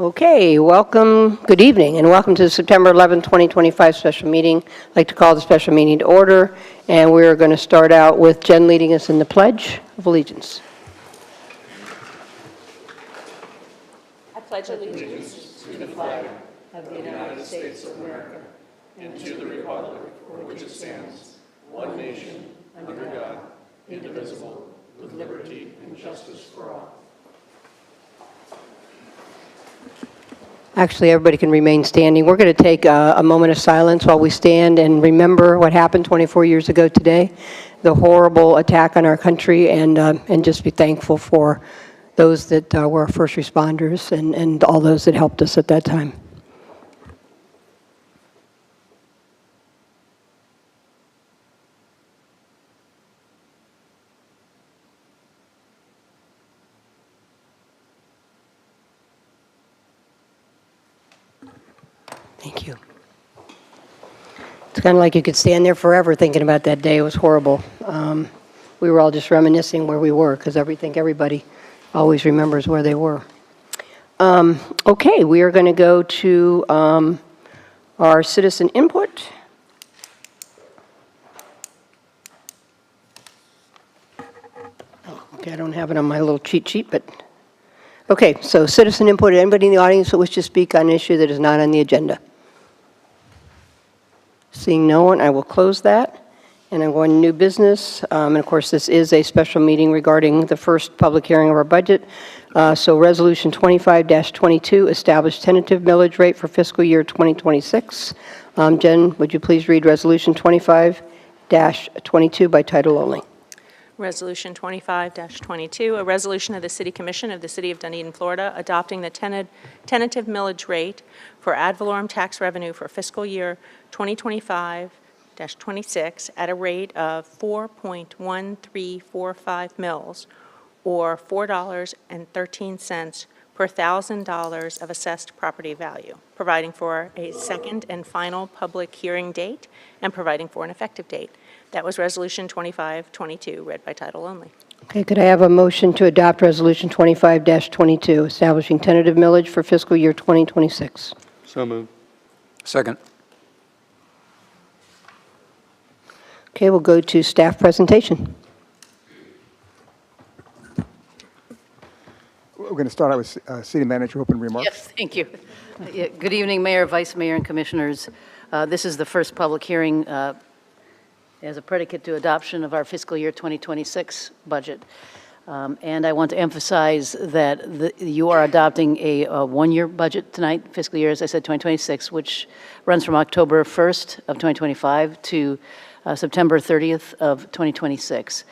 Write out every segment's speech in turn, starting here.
Okay, welcome, good evening, and welcome to the September 11, 2025 special meeting. I'd like to call the special meeting to order, and we're going to start out with Jen leading us in the Pledge of Allegiance. I pledge allegiance to the flag of the United States of America and to the republic for which it stands, one nation, under God, indivisible, with liberty and justice for all. Actually, everybody can remain standing. We're going to take a moment of silence while we stand and remember what happened 24 years ago today, the horrible attack on our country, and just be thankful for those that were our first responders and all those that helped us at that time. Thank you. It's kind of like you could stand there forever thinking about that day. It was horrible. We were all just reminiscing where we were because everybody always remembers where they were. Okay, we are going to go to our citizen input. Oh, okay, I don't have it on my little cheat sheet, but okay, so citizen input. Anybody in the audience that wishes to speak on an issue that is not on the agenda? Seeing no one, I will close that, and I'm going to new business. And of course, this is a special meeting regarding the first public hearing of our budget. So Resolution 25-22, establish tentative millage rate for fiscal year 2026. Jen, would you please read Resolution 25-22 by title only? Resolution 25-22, a resolution of the City Commission of the City of Dunedin, Florida, adopting the tentative millage rate for ad valorem tax revenue for fiscal year 2025-26 at a rate of 4.1345 mils, or $4.13 per $1,000 of assessed property value, providing for a second and final public hearing date and providing for an effective date. That was Resolution 25-22, read by title only. Okay, could I have a motion to adopt Resolution 25-22, establishing tentative millage for fiscal year 2026? So moved. Second. Okay, we'll go to staff presentation. We're going to start out with City Manager opening remarks. Yes, thank you. Good evening, Mayor, Vice Mayor, and Commissioners. This is the first public hearing as a predicate to adoption of our fiscal year 2026 budget. And I want to emphasize that you are adopting a one-year budget tonight, fiscal year, as I said, 2026, which runs from October 1st of 2025 to September 30th of 2026.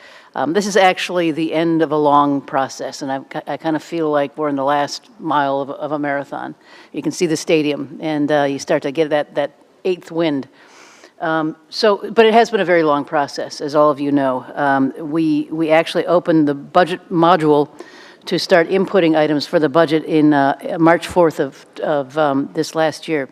This is actually the end of a long process, and I kind of feel like we're in the last mile of a marathon. You can see the stadium, and you start to get that eighth wind. But it has been a very long process, as all of you know. We actually opened the budget module to start inputting items for the budget in March 4th of this last year.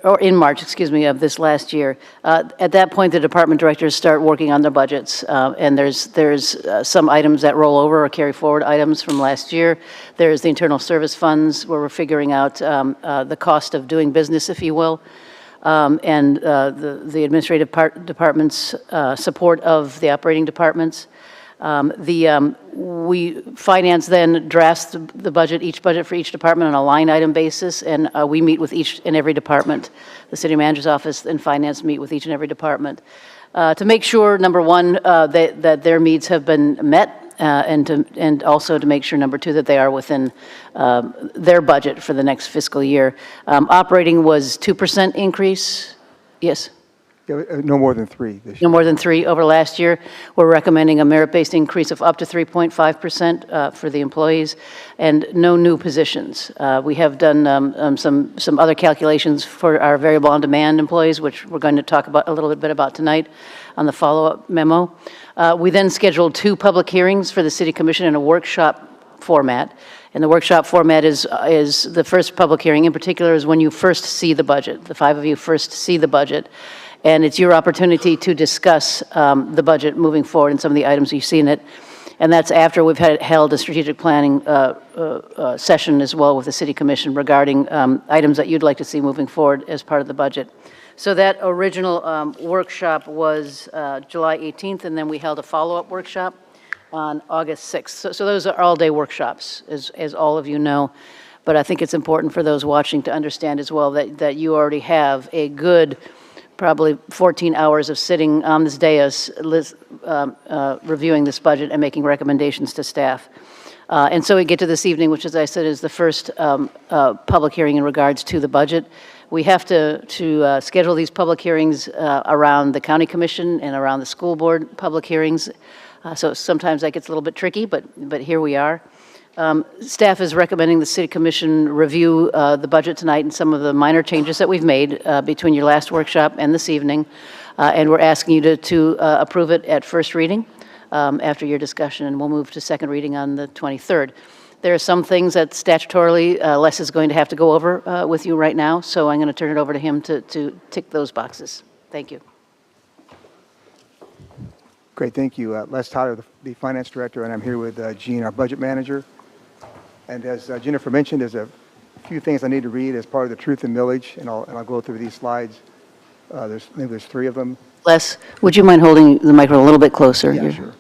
Or in March, excuse me, of this last year. At that point, the department directors start working on their budgets, and there's some items that roll over or carry forward items from last year. There's the internal service funds where we're figuring out the cost of doing business, if you will, and the administrative department's support of the operating departments. Finance then drafts the budget, each budget for each department on a line item basis, and we meet with each and every department. The city manager's office and finance meet with each and every department to make sure, number one, that their needs have been met, and also to make sure, number two, that they are within their budget for the next fiscal year. Operating was 2% increase. Yes. No more than 3 this year. No more than 3 over last year. We're recommending a merit-based increase of up to 3.5% for the employees, and no new positions. We have done some other calculations for our variable on-demand employees, which we're going to talk about a little bit about tonight on the follow-up memo. We then scheduled 2 public hearings for the City Commission in a workshop format. And the workshop format is the first public hearing in particular is when you first see the budget. The 5 of you first see the budget. And it's your opportunity to discuss the budget moving forward and some of the items you see in it. And that's after we've held a strategic planning session as well with the City Commission regarding items that you'd like to see moving forward as part of the budget. So that original workshop was July 18th, and then we held a follow-up workshop on August 6th. So those are all-day workshops, as all of you know. But I think it's important for those watching to understand as well that you already have a good, probably 14 hours of sitting on this dais, reviewing this budget and making recommendations to staff. And so we get to this evening, which, as I said, is the first public hearing in regards to the budget. We have to schedule these public hearings around the county commission and around the school board public hearings. So sometimes that gets a little bit tricky, but here we are. Staff is recommending the City Commission review the budget tonight and some of the minor changes that we've made between your last workshop and this evening. And we're asking you to approve it at first reading after your discussion, and we'll move to second reading on the 23rd. There are some things that statutorily Les is going to have to go over with you right now, so I'm going to turn it over to him to tick those boxes. Thank you. Great, thank you. Les Tyler, the Finance Director, and I'm here with Jean, our Budget Manager. And as Jennifer mentioned, there's a few things I need to read as part of the truth and millage, and I'll go through these slides. There's 3 of them. Les, would you mind holding the microphone a little bit closer? Yeah, sure.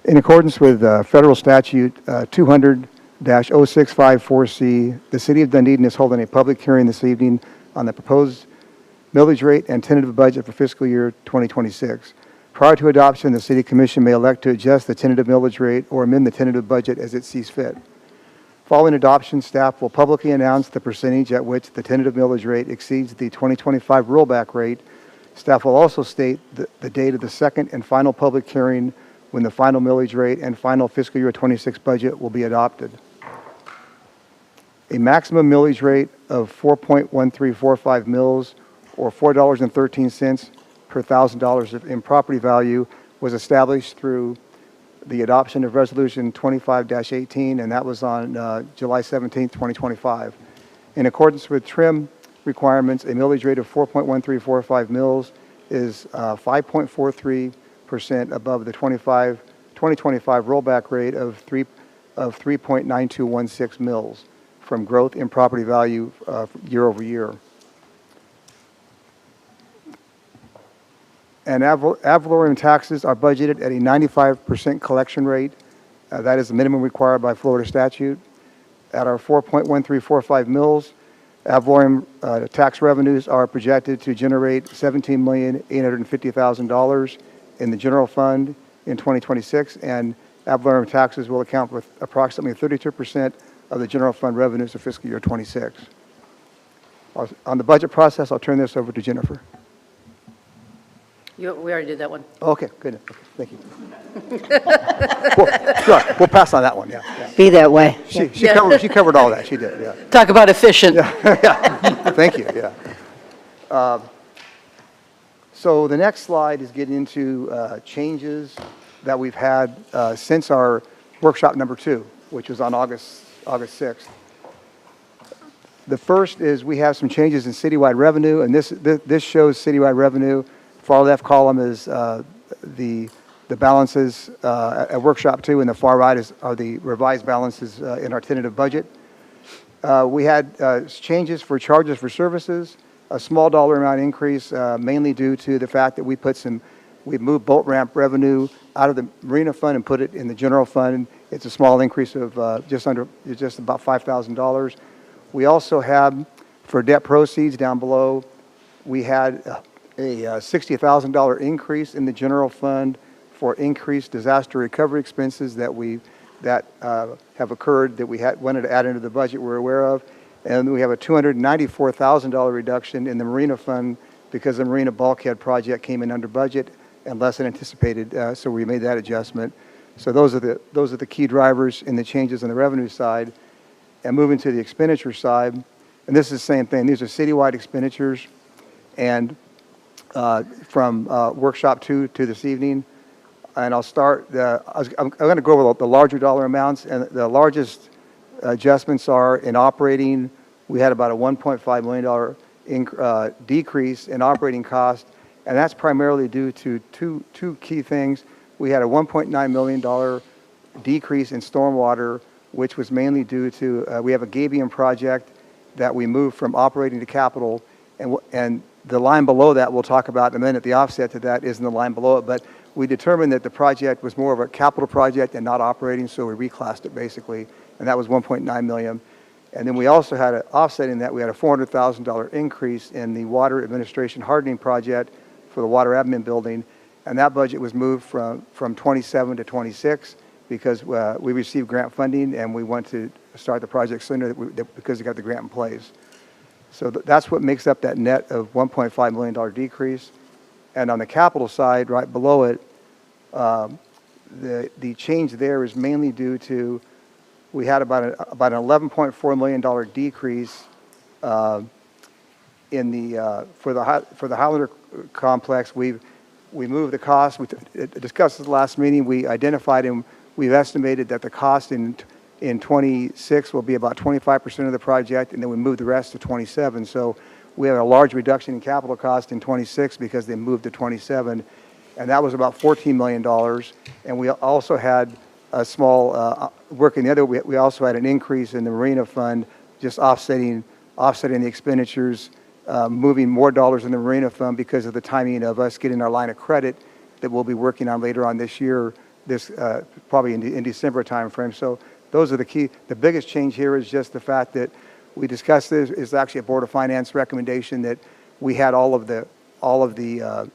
In accordance with Federal Statute 200-0654C, the City of Dunedin is holding a public hearing this evening on the proposed millage rate and tentative budget for fiscal year 2026. Prior to adoption, the City Commission may elect to adjust the tentative millage rate or amend the tentative budget as it sees fit. Following adoption, staff will publicly announce the percentage at which the tentative millage rate exceeds the 2025 rollback rate. Staff will also state the date of the second and final public hearing when the final millage rate and final fiscal year 26 budget will be adopted. A maximum millage rate of 4.1345 mils, or $4.13 per $1,000 in property value, was established through the adoption of Resolution 25-18, and that was on July 17, 2025. In accordance with TRIM requirements, a millage rate of 4.1345 mils is 5.43% above the 2025 rollback rate of 3.9216 mils from growth in property value year over year. And ad valorem taxes are budgeted at a 95% collection rate. That is the minimum required by Florida statute. At our 4.1345 mils, ad valorem tax revenues are projected to generate $17,850,000 in the general fund in 2026, and ad valorem taxes will account for approximately 32% of the general fund revenues of fiscal year 26. On the budget process, I'll turn this over to Jennifer. We already did that one. Okay, good. Okay, thank you. Sure, we'll pass on that one, yeah. Be that way. She covered all that, she did, yeah. Talk about efficient. Thank you, yeah. So the next slide is getting into changes that we've had since our workshop number 2, which was on August 6th. The first is we have some changes in citywide revenue, and this shows citywide revenue. Far left column is the balances at workshop 2, and the far right are the revised balances in our tentative budget. We had changes for charges for services, a small dollar amount increase, mainly due to the fact that we moved boat ramp revenue out of the marina fund and put it in the general fund. It's a small increase of just about $5,000. We also have, for debt proceeds down below, we had a $60,000 increase in the general fund for increased disaster recovery expenses that have occurred that we wanted to add into the budget we're aware of. And we have a $294,000 reduction in the marina fund because the marina bulkhead project came in under budget and less than anticipated, so we made that adjustment. So those are the key drivers in the changes on the revenue side. And moving to the expenditure side, and this is the same thing. These are citywide expenditures, and from workshop 2 to this evening. And I'll start, I'm going to go over the larger dollar amounts, and the largest adjustments are in operating. We had about a $1.5 million decrease in operating cost, and that's primarily due to two key things. We had a $1.9 million decrease in stormwater, which was mainly due to, we have a Gabion project that we moved from operating to capital, and the line below that we'll talk about in a minute. The offset to that is in the line below it, but we determined that the project was more of a capital project and not operating, so we reclassed it basically, and that was 1.9 million. And then we also had offsetting that, we had a $400,000 increase in the water administration hardening project for the water admin building, and that budget was moved from 27 to 26 because we received grant funding and we want to start the project sooner because we got the grant in place. So that's what makes up that net of $1.5 million decrease. And on the capital side, right below it, the change there is mainly due to, we had about an $11.4 million decrease in the for the Highlander complex. We moved the cost. We discussed this last meeting. We identified and we've estimated that the cost in 26 will be about 25% of the project, and then we moved the rest to 27. So we have a large reduction in capital cost in 26 because they moved to 27, and that was about $14 million. And we also had a small work in the other. We also had an increase in the Marina Fund, just offsetting the expenditures, moving more dollars in the Marina Fund because of the timing of us getting our line of credit that we'll be working on later on this year, probably in December timeframe. So those are the biggest change here is just the fact that we discussed this is actually a Board of Finance recommendation that we had all of the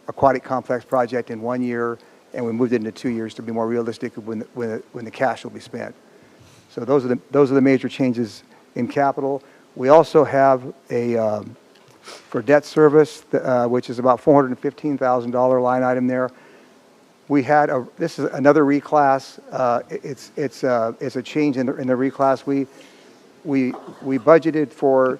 aquatic complex project in 1 year, and we moved it into 2 years to be more realistic when the cash will be spent. So those are the major changes in capital. We also have for debt service, which is about $415,000 line item there. We had this is another reclass. It's a change in the reclass. We budgeted for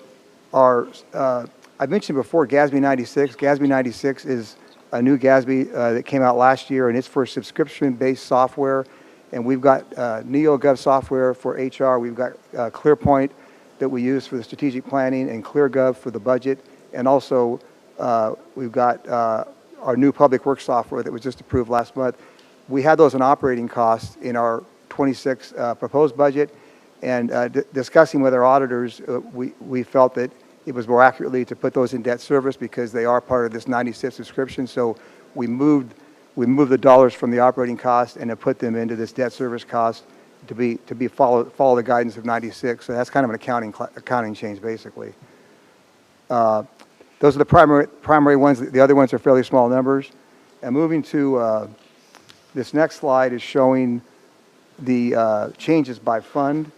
our. I mentioned before GASB 96. GASB 96 is a new GASB that came out last year, and it's for subscription-based software. And we've got NeoGov software for HR. We've got ClearPoint that we use for the strategic planning, and ClearGov for the budget. And also, we've got our new public works software that was just approved last month. We had those in operating costs in our 26 proposed budget, and discussing with our auditors, we felt that it was more accurately to put those in debt service because they are part of this 96 subscription. So we moved the dollars from the operating cost and to put them into this debt service cost to follow the guidance of 96. So that's kind of an accounting change basically. Those are the primary ones. The other ones are fairly small numbers. And moving to this next slide is showing the changes by fund.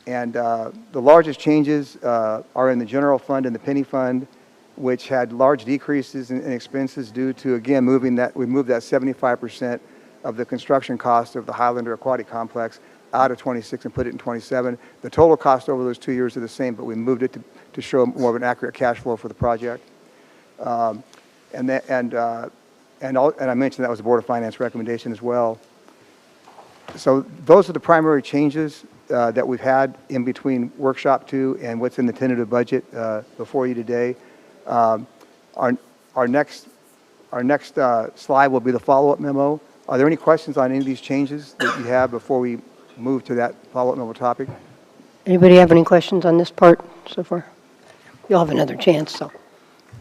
And the largest changes are in the general fund and the penny fund, which had large decreases in expenses due to, again, we moved that 75% of the construction cost of the Highlander Aquatic Complex out of 26 and put it in 27. The total cost over those 2 years are the same, but we moved it to show more of an accurate cash flow for the project. And I mentioned that was the Board of Finance recommendation as well. So those are the primary changes that we've had in between Workshop 2 and what's in the tentative budget before you today. Our next slide will be the follow-up memo. Are there any questions on any of these changes that you have before we move to that follow-up memo topic? Anybody have any questions on this part so far? You'll have another chance, so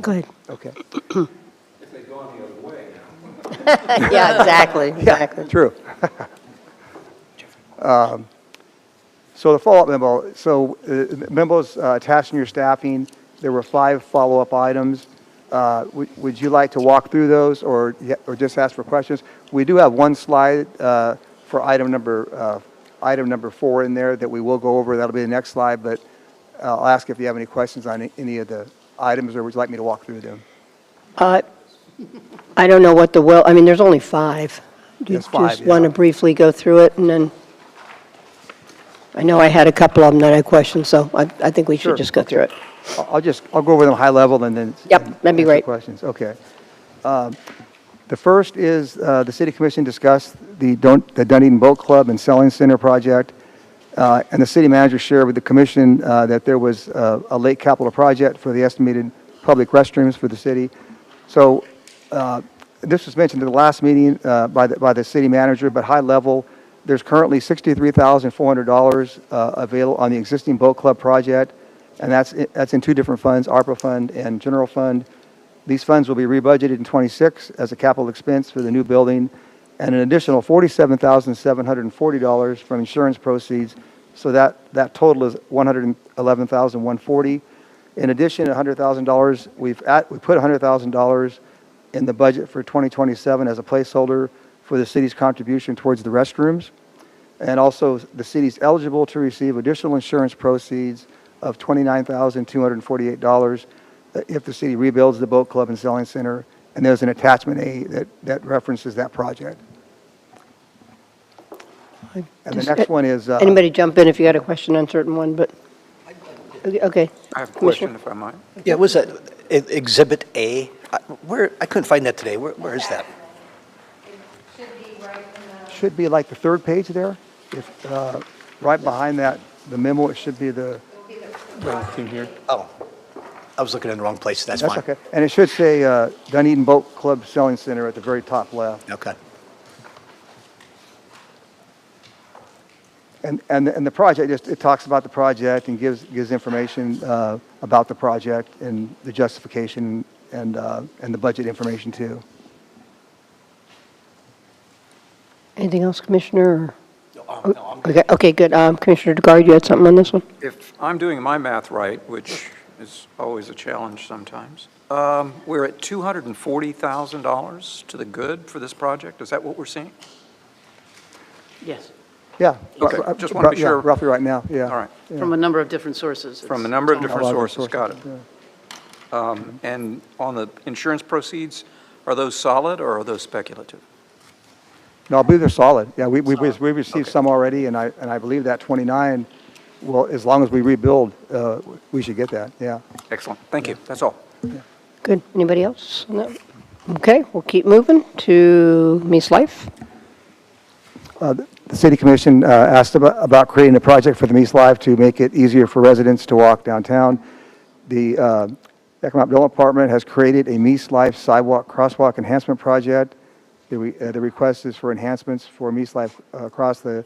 go ahead. Okay. If they go on the other way. Yeah, exactly. True. So the follow-up memo. So memos attached in your staffing. There were 5 follow-up items. Would you like to walk through those or just ask for questions? We do have one slide for item number 4 in there that we will go over. That'll be the next slide, but I'll ask if you have any questions on any of the items, or would you like me to walk through them? I don't know what I mean, there's only 5. Do you There's 5, just want to yeah. briefly go through it, and then, I know I had a couple of them that I questioned, so I think we Sure, should just go through it. I'll go over them high level and then Yep, that'd be answer great. questions. Okay. The first is the City Commission discussed the Dunedin Boat Club and Selling Center project, and the City Manager shared with the Commission that there was a late capital project for the estimated public restrooms for the city. So this was mentioned at the last meeting by the City Manager, but high level, There's currently $63,400 available on the existing boat club project, and that's in two different funds, ARPA fund and general fund. These funds will be rebudgeted in '26 as a capital expense for the new building, and an additional $47,740 from insurance proceeds, so that total is $111,140. In addition, $100,000, we put $100,000 in the budget for 2027 as a placeholder for the city's contribution towards the restrooms. And also, the city's eligible to receive additional insurance proceeds of $29,248 if the city rebuilds the boat club and sailing center. And there's an attachment A that references that project. And the next one is... Anybody jump in if you got a question on certain one, but, okay. I have a question, if I might. Yeah, was that Exhibit A? I couldn't find that today. Where is that? Should be like the third page there. If, right behind that, the memo, it should be the... In here? Oh, I was looking in the wrong place. That's That's fine. okay. And it should say Dunedin Boat Club Sailing Center at the very top left. Okay. And the project, it talks about the project and gives information about the project and the justification and the budget information too. Anything else, Commissioner? No, I'm good. Okay, good. Commissioner DeGard, you had something on this one? If I'm doing my math right, which is always a challenge sometimes, we're at $240,000 to the good for this project? Is that what we're seeing? Yes, Yeah. Okay, just wanna be yeah, sure. roughly right now, yeah. All right, from a number of different sources. from a It's- number of it's different A lot of sources, got it. yeah. And on the insurance proceeds, are those solid or are those speculative? No, I believe they're solid. Yeah, we received Okay. some already, and I believe that 29, well, as long as we rebuild, we should get that, yeah. Excellent, thank you, that's all. Good. Anybody else on that? Okay, we'll keep moving to Mies Life. The City Commission asked about creating a project for the Mies Live to make it easier for residents to walk downtown. The Economic Development Department has created a Mies Life sidewalk crosswalk enhancement project. The request is for enhancements for Mies Life across the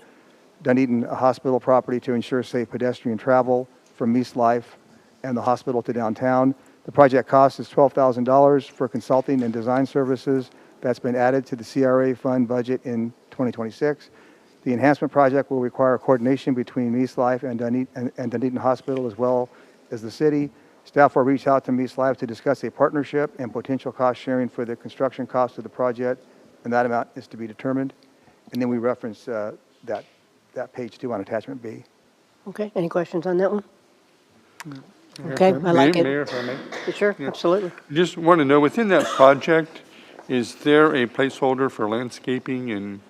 Dunedin Hospital property to ensure safe pedestrian travel from Mies Life and the hospital to downtown. The project cost is $12,000 for consulting and design services. That's been added to the CRA fund budget in 2026. The enhancement project will require coordination between Mies Life and Dunedin Hospital, as well as the city. Staff will reach out to Mies Life to discuss a partnership and potential cost sharing for the construction cost of the project, and that amount is to be determined. And then we reference that page 2 on attachment B. Okay, any questions on that one? Okay, I like it. Mayor, if I may. Sure, absolutely. Just want to know, within that project, is there a placeholder for landscaping and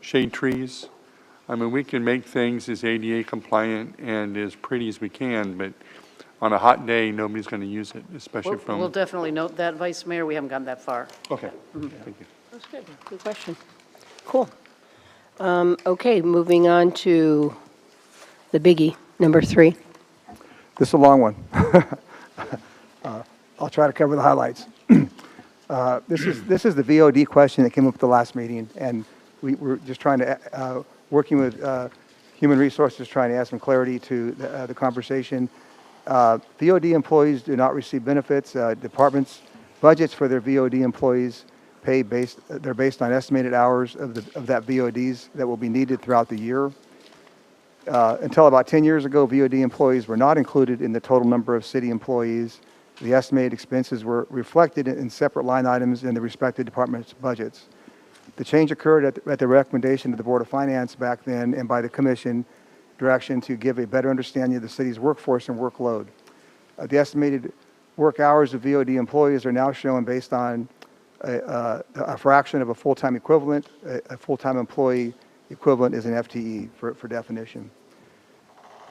shade trees? I mean, we can make things as ADA compliant and as pretty as we can, but on a hot day, nobody's going to use it, especially We'll from... definitely note that, Vice Mayor. We haven't gotten that far. Okay, thank you. That's good. Good question. Cool. Okay, moving on to the biggie, number 3. This is a long one. I'll try to cover the highlights. This is the VOD question that came up at the last meeting, and we were just trying to, working with Human Resources, trying to add some clarity to the conversation. VOD employees do not receive benefits. Departments' budgets for their VOD employees they're based on estimated hours of that VODs that will be needed throughout the year. Until about 10 years ago, VOD employees were not included in the total number of city employees. The estimated expenses were reflected in separate line items in the respective departments' budgets. The change occurred at the recommendation of the Board of Finance back then and by the Commission direction to give a better understanding of the city's workforce and workload. The estimated work hours of VOD employees are now shown based on a fraction of a full-time equivalent. A full-time employee equivalent is an FTE for definition.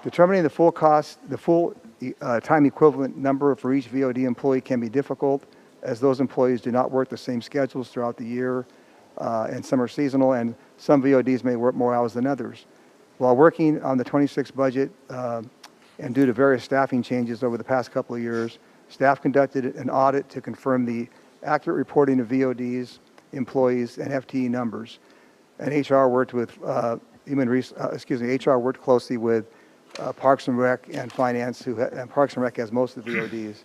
Determining the full cost, the full-time equivalent number for each VOD employee can be difficult, as those employees do not work the same schedules throughout the year, and some are seasonal, and some VODs may work more hours than others. While working on the 26 budget, and due to various staffing changes over the past couple of years, staff conducted an audit to confirm the accurate reporting of VODs, employees, and FTE numbers. And HR worked with HR worked closely with Parks and Rec and Finance, and Parks and Rec has most of the VODs.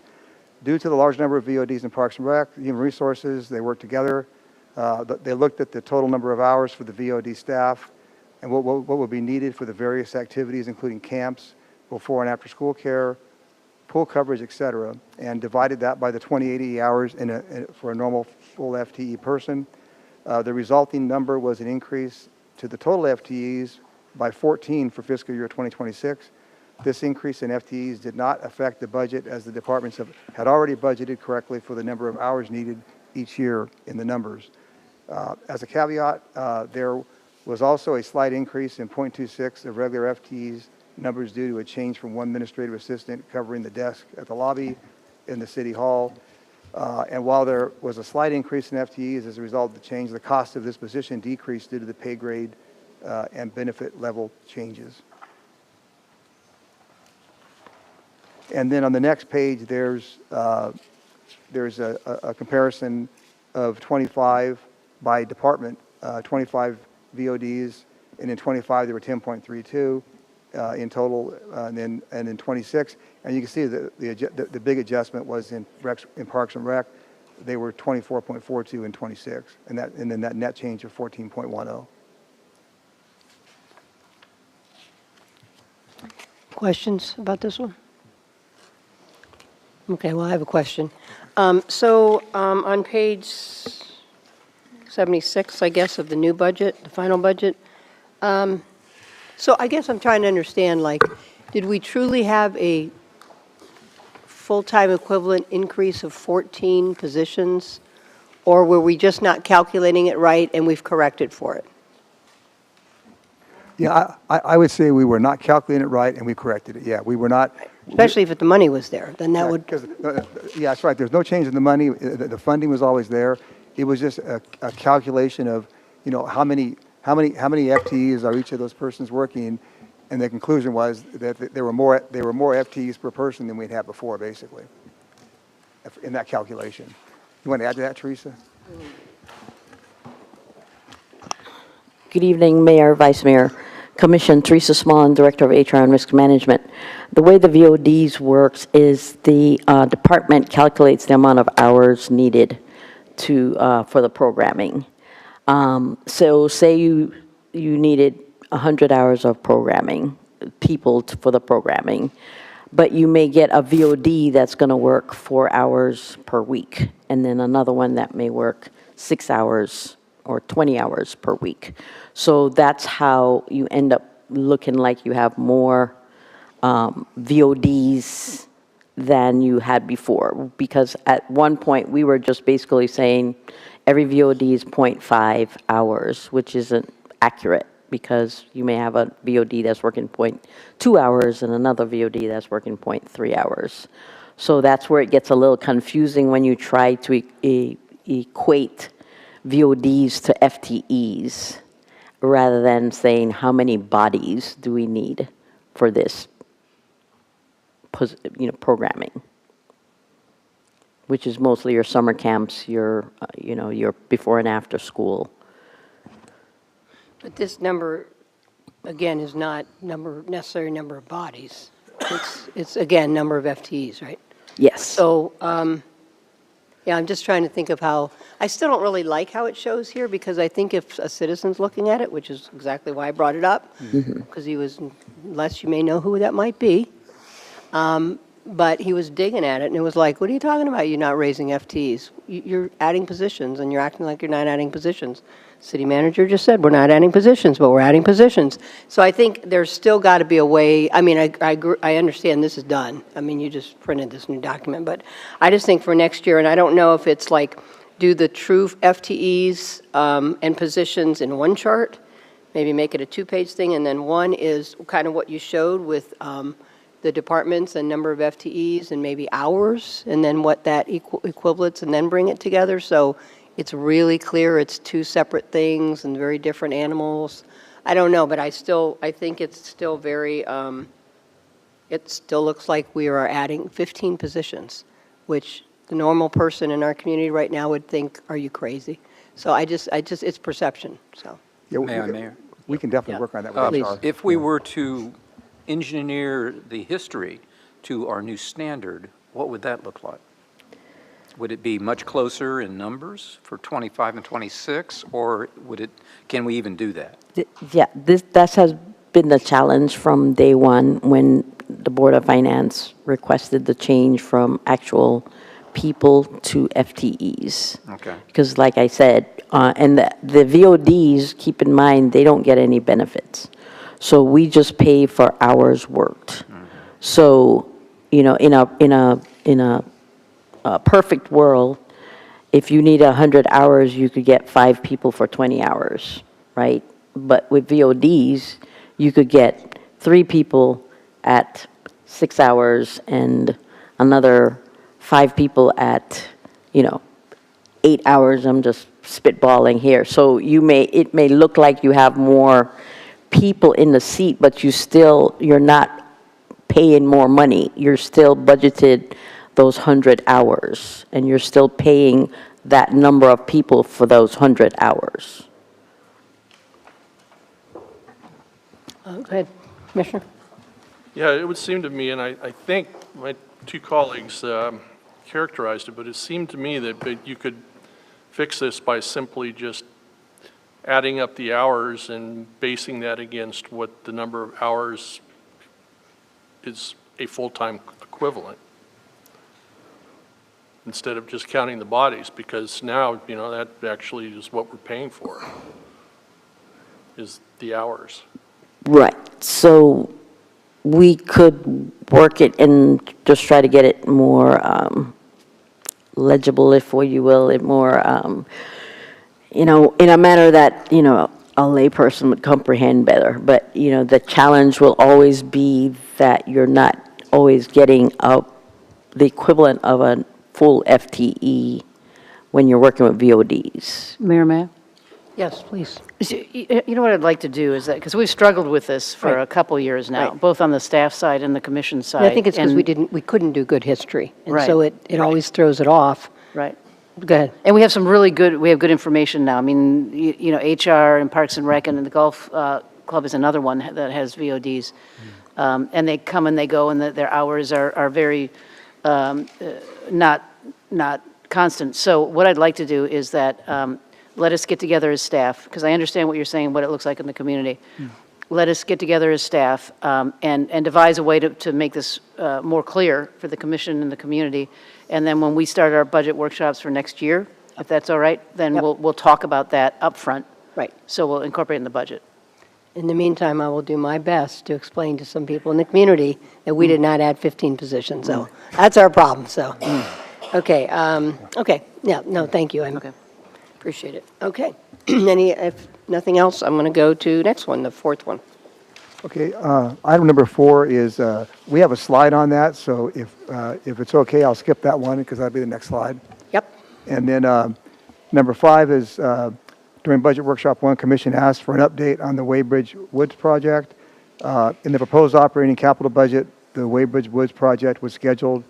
Due to the large number of VODs in Parks and Rec, Human Resources, they worked together. They looked at the total number of hours for the VOD staff and what would be needed for the various activities, including camps, before and after school care, pool coverage, et cetera, and divided that by the 2080 hours for a normal full FTE person. The resulting number was an increase to the total FTEs by 14 for fiscal year 2026. This increase in FTEs did not affect the budget, as the departments had already budgeted correctly for the number of hours needed each year in the numbers. As a caveat, there was also a slight increase in 0.26 of regular FTEs numbers due to a change from one administrative assistant covering the desk at the lobby in the City Hall. And while there was a slight increase in FTEs as a result of the change, the cost of this position decreased due to the pay grade and benefit level changes. And then on the next page, there's a comparison of 25 by department, 25 VODs, and in 25 there were 10.32 in total, and in 26. And you can see the big adjustment was in Parks and Rec. They were 24.42 in 26, and then that net change of 14.10. Questions about this one? Okay, well, I have a question. On page 76, I guess, of the new budget, the final budget, so I guess I'm trying to understand, like, did we truly have a full-time equivalent increase of 14 positions, or were we just not calculating it right and we've corrected for it? Yeah, I would say we were not calculating it right, and we corrected it. Yeah, we were not. Especially if the money was there, then that would... Yeah, that's right. There's no change in the money. The funding was always there. It was just a calculation of, how many FTEs are each of those persons working, and the conclusion was that there were more FTEs per person than we'd had before, basically, in that calculation. You want to add to that, Teresa? Good evening, Mayor, Vice Mayor, Commission. Teresa Smallin, Director of HR and Risk Management. The way the VODs works is the department calculates the amount of hours needed for the programming. So say you needed 100 hours of programming, for the programming, but you may get a VOD that's going to work 4 hours per week, and then another one that may work 6 hours or 20 hours per week. So that's how you end up looking like you have more VODs than you had before. Because at one point, we were just basically saying every VOD is 0.5 hours, which isn't accurate, because you may have a VOD that's working 0.2 hours and another VOD that's working 0.3 hours. So that's where it gets a little confusing when you try to equate VODs to FTEs, rather than saying how many bodies do we need for this, programming, which is mostly your summer camps, your before and after school. But this number, again, is not necessary number of bodies. It's again, number of FTEs, right? Yes. So, yeah, I'm just trying to think of how, I still don't really like how it shows here, because I think if a citizen's looking at it, which is exactly why I brought it up, because he was, unless you may know who that might be, but he was digging at it, and it was like, what are you talking about? You're not raising FTEs. You're adding positions, and you're acting like you're not adding positions. City manager just said, we're not adding positions, but we're adding positions. So I think there's still got to be a way. I mean, I understand this is done. I mean, you just printed this new document, but I just think for next year, and I don't know if it's like, do the true FTEs and positions in one chart, maybe make it a 2-page thing, and then one is kind of what you showed with the departments and number of FTEs and maybe hours, and then what that equivalents, and then bring it together. So it's really clear it's two separate things and very different animals. I don't know, but I think it's still very, it still looks like we are adding 15 positions, which the normal person in our community right now would think, are you crazy? So I just, it's perception, so. Yeah, Mayor. we can definitely Yeah. work on that with Please. HR. If we were to engineer the history to our new standard, what would that look like? Would it be much closer in numbers for 25 and 26, or can we even do that? Yeah, that has been the challenge from day one when the Board of Finance requested the change from actual people to FTEs. Okay. Because like I said, and the VODs, keep in mind, they don't get any benefits. So we just pay for hours worked. So, you know, in a perfect world, if you need 100 hours, you could get 5 people for 20 hours, right? But with VODs, you could get 3 people at 6 hours and another 5 people at, 8 hours. I'm just spitballing here. So it may look like you have more people in the seat, but you're not paying more money. You're still budgeted those 100 hours, and you're still paying that number of people for those 100 hours. Go ahead, Commissioner. Yeah, it would seem to me, and I think my two colleagues characterized it, but it seemed to me that you could fix this by simply just adding up the hours and basing that against what the number of hours is a full-time equivalent, instead of just counting the bodies, because now, that actually is what we're paying for, is the hours. Right. So we could work it and just try to get it more legible, if you will, it more, in a manner that, a layperson would comprehend better. But, the challenge will always be that you're not always getting the equivalent of a full FTE when you're working with VODs. Mayor, may I? Yes, please. You know what I'd like to do is that, because we've struggled with this for Right. a couple years now, Right. both on the staff side and the commission side. And I think it's because and- we couldn't do good history. And Right. so it always throws it off. Right. Go ahead. And we have good information now. I mean, HR and Parks and Rec and the Golf Club is another one that has VODs. And they come and they go, and their hours are very not constant. So what I'd like to do is that, let us get together as staff, because I understand what you're saying, what it looks like in the community. Let us get together as staff and devise a way to make this more clear for the commission and the community. And then when we start our budget workshops for next year, if that's all right, then Yep. we'll talk about that up front. Right. So we'll incorporate in the budget. In the meantime, I will do my best to explain to some people in the community that we did not add 15 positions, so that's our problem, so. Okay, yeah, no, thank you, I Okay. appreciate it. Okay, if nothing else, I'm going to go to next one, the fourth one. Okay, item number 4 is, we have a slide on that, so if it's okay, I'll skip that one because that'll be the next slide. Yep, And then number 5 is, during Budget Workshop 1, Commission asked for an update on the Waybridge Woods project. In the proposed operating capital budget, the Waybridge Woods project was scheduled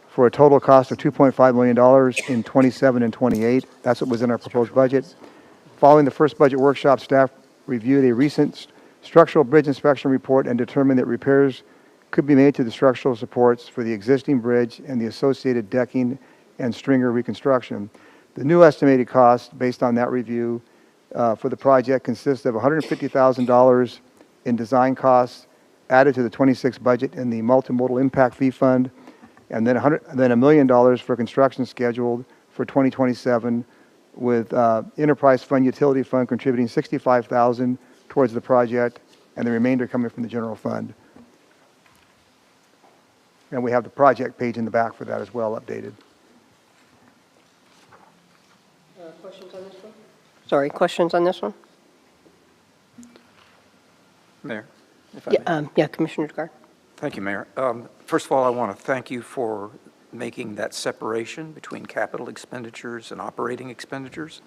for a total cost of $2.5 million in 27 and 28. That's what was in our proposed budget. Following the first budget workshop, staff reviewed a recent structural bridge inspection report and determined that repairs could be made to the structural supports for the existing bridge and the associated decking and stringer reconstruction. The new estimated cost, based on that review, for the project consists of $150,000 in design costs added to the 26 budget in the multimodal impact fee fund, and then $1 million for construction scheduled for 2027, with enterprise fund, utility fund contributing $65,000 towards the project, and the remainder coming from the general fund. And we have the project page in the back for that as well, updated. questions on this one? Sorry, questions on this one? Mayor? if I may. Yeah, Commissioner Descartes. Thank you, Mayor. First of all, I want to thank you for making that separation between capital expenditures and operating expenditures.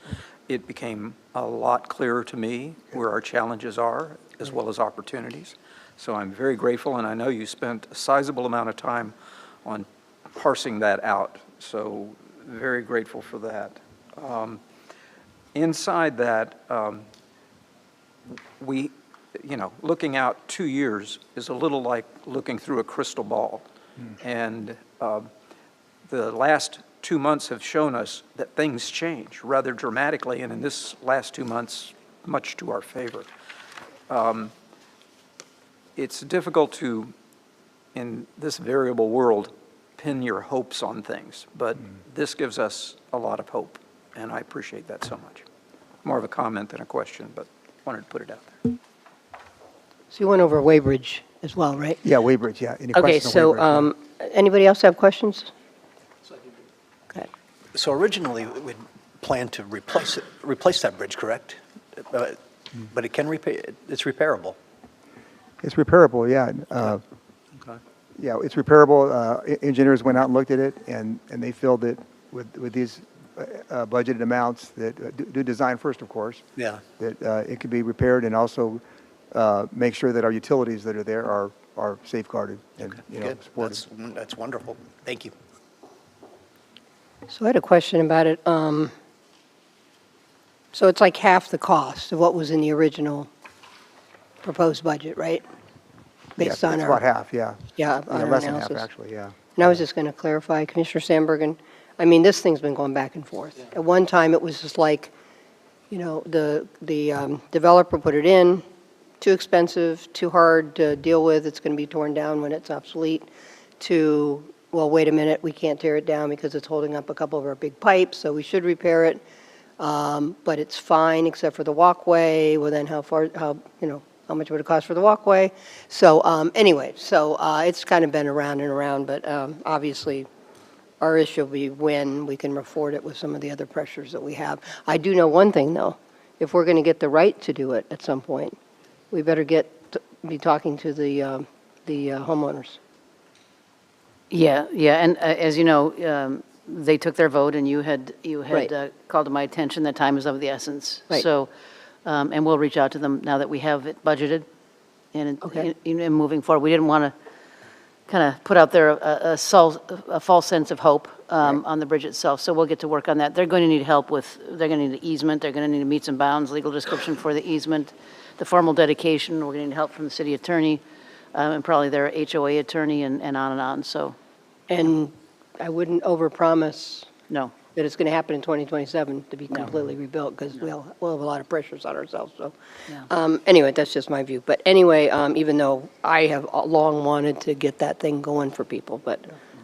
It became a lot clearer to me where our challenges are, as well as opportunities. So I'm very grateful, and I know you spent a sizable amount of time on parsing that out. So very grateful for that. Inside that, we, looking out 2 years is a little like looking through a crystal ball. And the last 2 months have shown us that things change rather dramatically, and in this last 2 months, much to our favor. It's difficult to, in this variable world, pin your hopes on things, but this gives us a lot of hope, and I appreciate that so much. More of a comment than a question, but wanted to put it out there. So you went over Waybridge as well, right? Yeah, Waybridge, yeah. Any Okay, questions on so Waybridge? anybody else have questions? Okay. So originally, we'd planned to replace that bridge, correct? But it can it's repairable. It's repairable, yeah. Okay. Yeah, it's repairable. Engineers went out and looked at it, and they filled it with these budgeted amounts that do design first, of course. Yeah. That it could be repaired and also make sure that our utilities that are there are safeguarded and, Good. supported. That's wonderful. Thank you. So I had a question about it. So it's like half the cost of what was in the original proposed budget, right? Based Yeah, on it's our. about half, yeah. Yeah, on our Less than half, analysis. actually, yeah. And I was just going to clarify, Commissioner Sandbergen, I mean, this thing's been going back and forth. At one time, it was just like, the developer put it in, too expensive, too hard to deal with, it's going to be torn down when it's obsolete, to, well, wait a minute, we can't tear it down because it's holding up a couple of our big pipes, so we should repair it. But it's fine except for the walkway. Well, then how much would it cost for the walkway? So anyway, it's kind of been around and around, but obviously our issue will be when we can afford it with some of the other pressures that we have. I do know one thing, though. If we're going to get the right to do it at some point, we better be talking to the homeowners. Yeah, and as you know, they took their vote, and you had Right. called to my attention that time is of the essence. Right. So, and we'll reach out to them now that we have it budgeted, and Okay. in moving forward, we didn't want to kind of put out there a false sense of hope on the bridge itself. So we'll get to work on that. They're going to need help with. They're going to need an easement. They're going to need a meets and bounds legal description for the easement, the formal dedication. We're going to need help from the city attorney, and probably their HOA attorney, and on and on. So, And I wouldn't overpromise no. that it's going to happen in 2027 to be completely rebuilt, because we'll have a lot of pressures on ourselves, so. Yeah. Anyway, that's just my view. But anyway, even though I have long wanted to get that thing going for people, but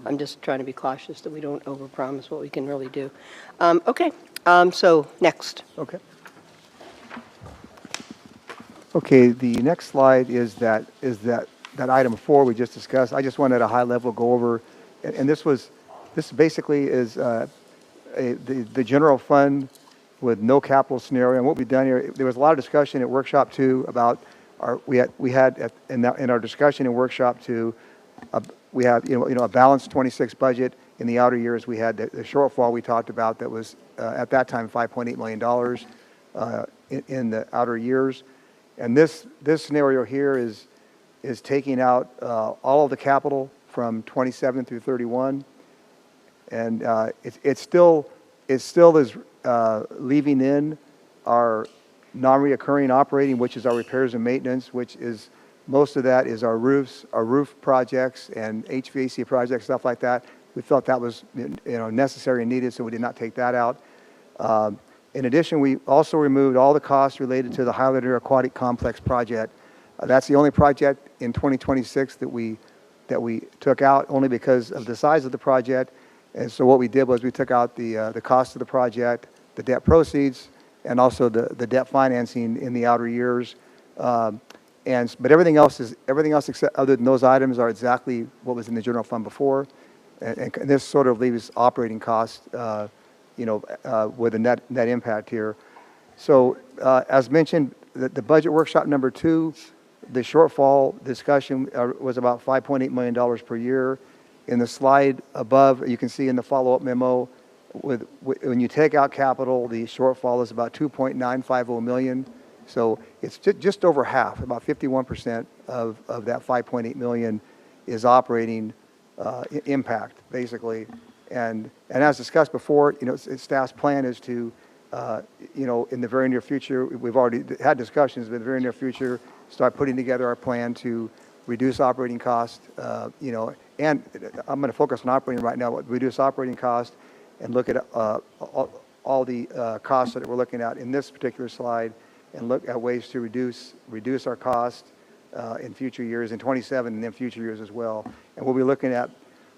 I'm just trying to be cautious that we don't overpromise what we can really do. Okay, so next. Okay. Okay, the next slide is that item 4 we just discussed. I just wanted at a high level go over, and this basically is the general fund with no capital scenario. And what we've done here, there was a lot of discussion at workshop 2 about in our discussion in workshop 2, we have a balanced 26 budget. In the outer years, we had the shortfall we talked about that was at that time $5.8 million in the outer years. And this scenario here is taking out all of the capital from 27 through 31, and it still is leaving in our non-reoccurring operating, which is our repairs and maintenance, which is most of that is our roofs, our roof projects, and HVAC projects, stuff like that. We felt that was necessary and needed, so we did not take that out. In addition, we also removed all the costs related to the Highlander Aquatic Complex project. That's the only project in 2026 that we took out, only because of the size of the project. And so what we did was we took out the cost of the project, the debt proceeds, and also the debt financing in the outer years. But everything else except other than those items are exactly what was in the general fund before. And this sort of leaves operating costs, with a net impact here. So as mentioned, the budget workshop number 2, the shortfall discussion was about $5.8 million per year. In the slide above, you can see in the follow-up memo, when you take out capital, the shortfall is about $2.950 million. So it's just over half, about 51% of that $5.8 million is operating impact, basically. And as discussed before, staff's plan is to you know, in the very near future, we've already had discussions, but in the very near future, start putting together our plan to reduce operating costs, you know, and I'm going to focus on operating right now, reduce operating costs and look at all the costs that we're looking at in this particular slide and look at ways to reduce our costs in future years, in 27 and then future years as well. And we'll be looking at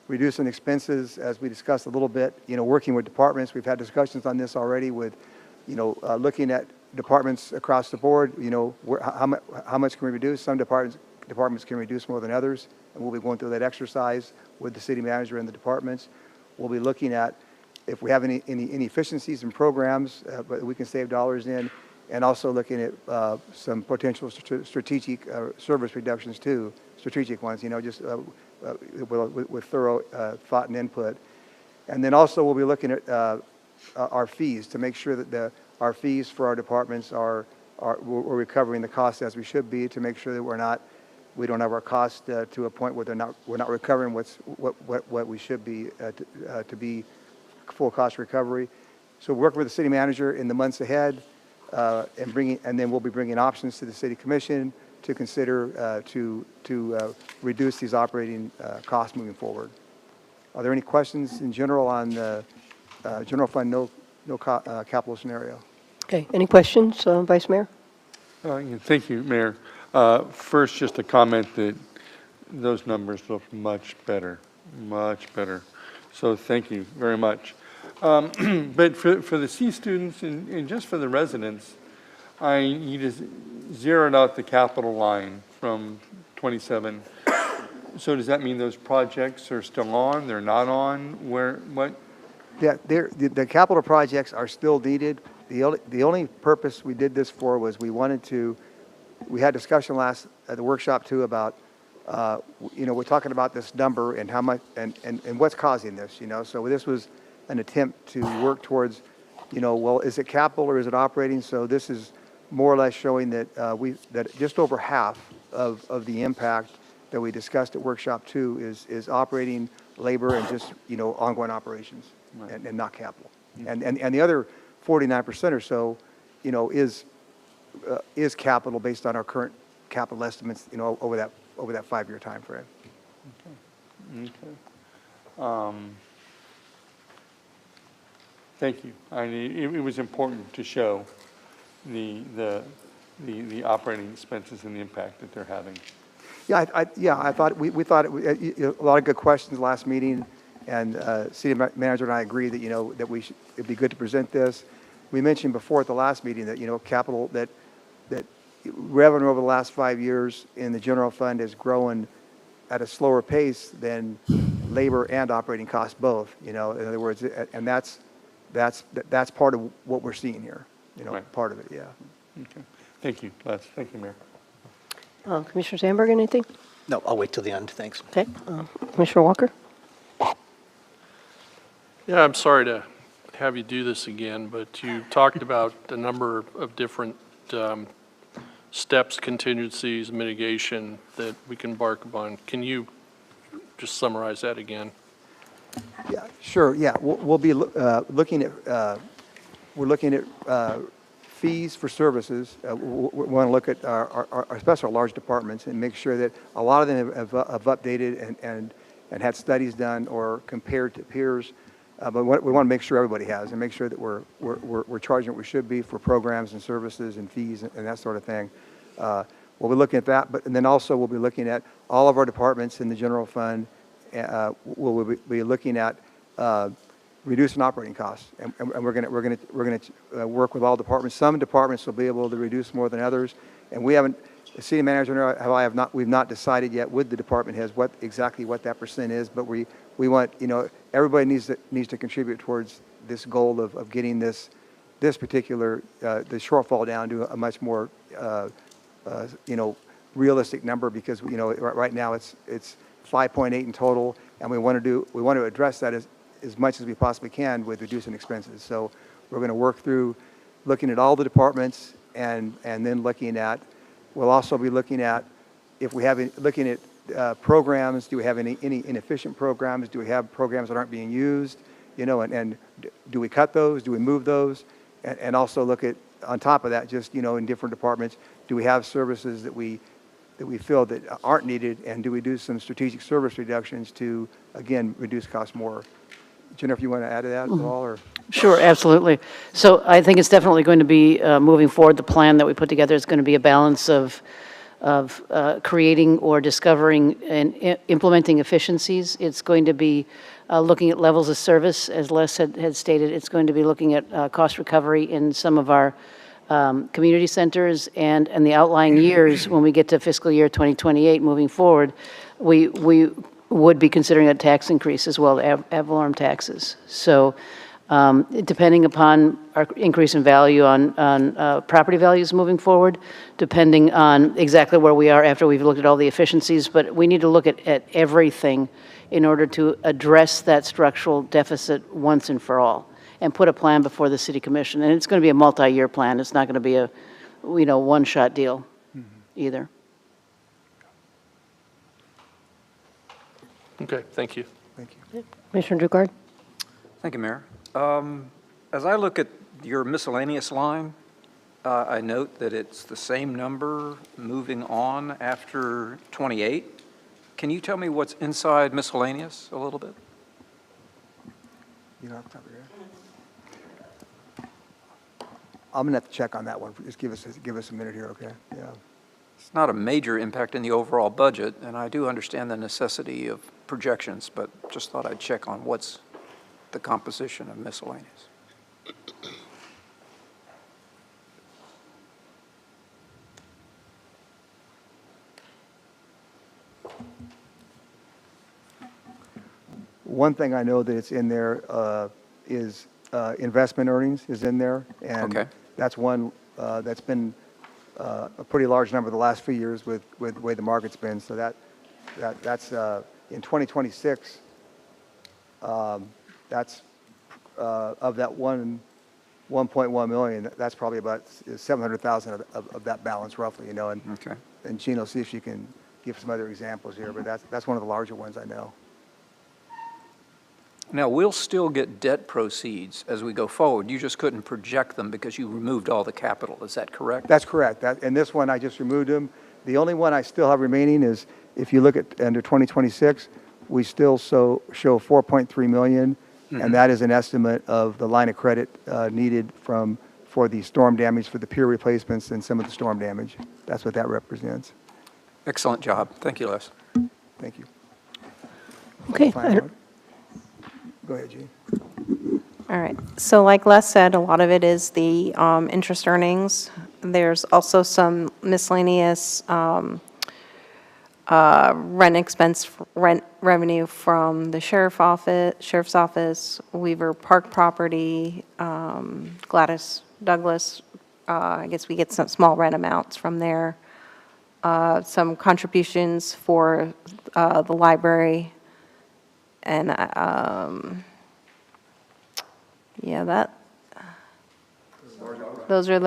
reducing expenses, as we discussed a little bit, you know, working with departments. We've had discussions on this already with, you know, looking at departments across the board, you know, how much can we reduce? Some departments can reduce more than others, and we'll be going through that exercise with the city manager and the departments. We'll be looking at if we have any inefficiencies in programs, but we can save dollars in, and also looking at some potential strategic service reductions too, strategic ones, you know, just with thorough thought and input. And then also we'll be looking at our fees to make sure that our fees for our departments we're recovering the costs as we should be, to make sure that we don't have our costs to a point where we're not recovering what we should be to be full cost recovery. So work with the city manager in the months ahead, and then we'll be bringing options to the city commission to consider to reduce these operating costs moving forward. Are there any questions in general on the general fund no capital scenario? Okay, any questions, Vice Mayor? Yeah, thank you, Mayor. First, just a comment that those numbers look much better, much better. So thank you very much. But for the C students and just for the residents, you just zeroed out the capital line from 27. So does that mean those projects are still on? They're not on? What? Yeah, the capital projects are still needed. The only purpose we did this for was we had discussion at the workshop too about, you know, we're talking about this number and how much, and what's causing this, you know. So this was an attempt to work towards, you know, well, is it capital or is it operating? So this is more or less showing that that just over half of the impact that we discussed at workshop 2 is operating, labor, and just, you know, ongoing operations, right, and not capital. And the other 49% or so, you know, is capital based on our current capital estimates, you know, over that 5-year time frame. Okay. Thank you. It was important to show the operating expenses and the impact that they're having. Yeah, I thought we thought a lot of good questions last meeting, and city manager and I agreed that, you know, that it'd be good to present this. We mentioned before at the last meeting that, you know, capital that revenue over the last 5 years in the general fund is growing at a slower pace than labor and operating costs both, you know. In other words, and that's part of what we're seeing here, you know, right. Part of it, yeah. Okay. Thank you, Les. Thank you, Mayor. Commissioner Sandberg, anything? No, I'll wait till the end, thanks. Okay. Commissioner Walker? Yeah, I'm sorry to have you do this again, but you talked about a number of different steps, contingencies, mitigation that we can embark upon. Can you just summarize that again? Yeah, sure. Yeah, we'll be looking at fees for services. We want to look at especially our large departments and make sure that a lot of them have updated and had studies done or compared to peers. But we want to make sure everybody has, and make sure that we're charging what we should be for programs and services and fees and that sort of thing. We'll be looking at that, and then also we'll be looking at all of our departments in the general fund. We'll be looking at reducing operating costs, and we're going to work with all departments. Some departments will be able to reduce more than others, and we haven't. The city manager and we've not decided yet with the department heads exactly what that % is, but we want, you know, everybody needs to contribute towards this goal of getting this particular the shortfall down to a much more you know, realistic number, because, you know, right now it's 5.8 in total, and we want to address that as much as we possibly can with reducing expenses. So we're going to work through looking at all the departments and then we'll also be looking at looking at programs. Do we have any inefficient programs? Do we have programs that aren't being used? You know, and do we cut those? Do we move those? And also look at, on top of that, just, in different departments, do we have services that we feel that aren't needed, and do we do some strategic service reductions to, again, reduce costs more? Jennifer, you want to add to that at all, or? Sure, absolutely. So I think it's definitely going to be, moving forward, the plan that we put together is going to be a balance of creating or discovering and implementing efficiencies. It's going to be looking at levels of service, as Les had stated. It's going to be looking at cost recovery in some of our community centers, and in the outlying years, when we get to fiscal year 2028 moving forward, we would be considering a tax increase as well, ad valorem taxes. So depending upon our increase in value on property values moving forward, depending on exactly where we are after we've looked at all the efficiencies, but we need to look at everything in order to address that structural deficit once and for all, and put a plan before the city commission. And it's going to be a multi-year plan. It's not going to be a, one-shot deal either. Okay, thank you. Thank you. Commissioner Dugard? Thank you, Mayor. As I look at your miscellaneous line, I note that it's the same number moving on after 28. Can you tell me what's inside miscellaneous a little bit? You don't have to top of your head. I'm going to have to check on that one. Just give us a minute here, okay? Yeah. It's not a major impact in the overall budget, and I do understand the necessity of projections, but just thought I'd check on what's the composition of miscellaneous. One thing I know that it's in there is investment earnings is in there. And Okay. that's one that's been a pretty large number the last few years with the way the market's been. So that's in 2026, that's of that 1.1 million, that's probably about 700,000 of that balance roughly, And, Okay. and Gino, see if you can give some other examples here, but that's one of the larger ones I know. Now, we'll still get debt proceeds as we go forward. You just couldn't project them because you removed all the capital. Is that correct? That's correct. And this one, I just removed them. The only one I still have remaining is, if you look at under 2026, we still show 4.3 million, and that is an estimate of the line of credit needed for the storm damage, for the pier replacements and some of the storm damage. That's what that represents. Excellent job. Thank you, Les. Thank you. Okay. Final one. Go ahead, Gene. All right, so like Les said, a lot of it is the interest earnings. There's also some miscellaneous rent expense, rent revenue from the sheriff's office, Weaver Park property, Gladys Douglas. I guess we get some small rent amounts from there. Some contributions for the library. And, yeah, those are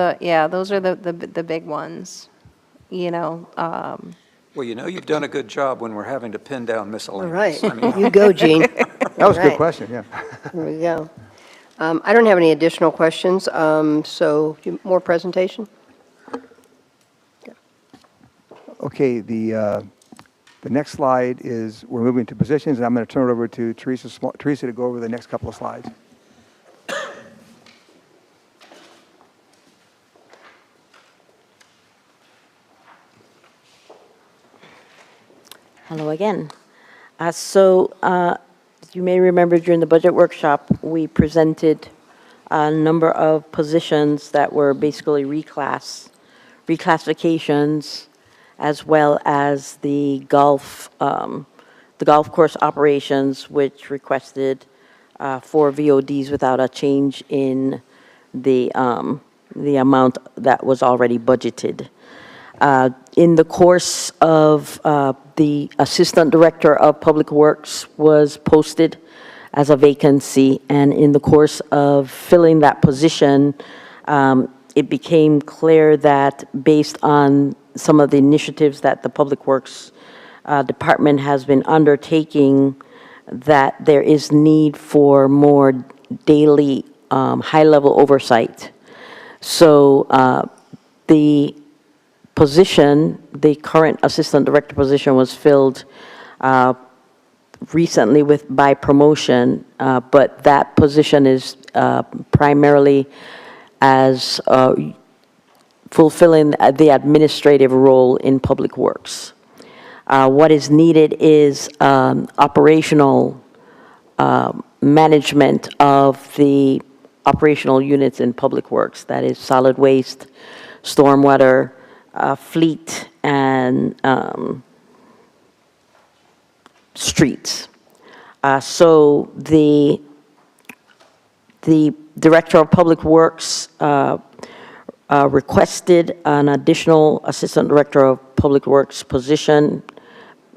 the big ones, Well, you've done a good job when we're having to pin down All miscellaneous. right. You go, Gene. That was a good Right. question, yeah. There we go. I don't have any additional questions, so more presentation? Okay, the next slide is, we're moving to positions, and I'm going to turn it over to Teresa to go over the next couple of slides. Hello again. You may remember during the budget workshop, we presented a number of positions that were basically reclassifications, as well as the golf course operations, which requested 4 VODs without a change in the amount that was already budgeted. In the course of the Assistant Director of Public Works was posted as a vacancy, and in the course of filling that position, it became clear that based on some of the initiatives that the Public Works Department has been undertaking, that there is need for more daily high-level oversight So the position, the current assistant director position was filled recently by promotion, but that position is primarily as fulfilling the administrative role in Public Works. What is needed is operational management of the operational units in Public Works, that is solid waste, stormwater, fleet, and streets. So the Director of Public Works requested an additional Assistant Director of Public Works position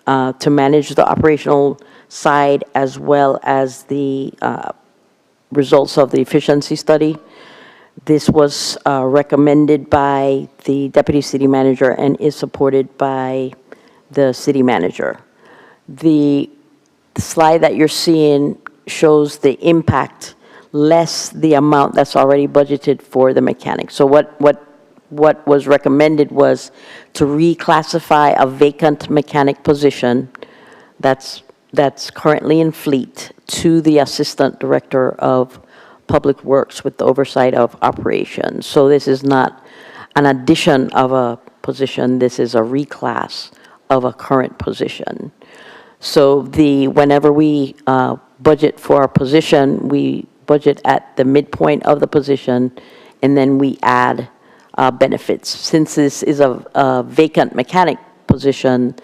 to manage the operational side as well as the results of the efficiency study. This was recommended by the Deputy City Manager and is supported by the City Manager. The slide that you're seeing shows the impact less the amount that's already budgeted for the mechanic. So what was recommended was to reclassify a vacant mechanic position that's currently in fleet to the Assistant Director of Public Works with the oversight of operations. So this is not an addition of a position, this is a reclass of a current position. So whenever we budget for a position, we budget at the midpoint of the position, and then we add benefits. Since this is a vacant mechanic position,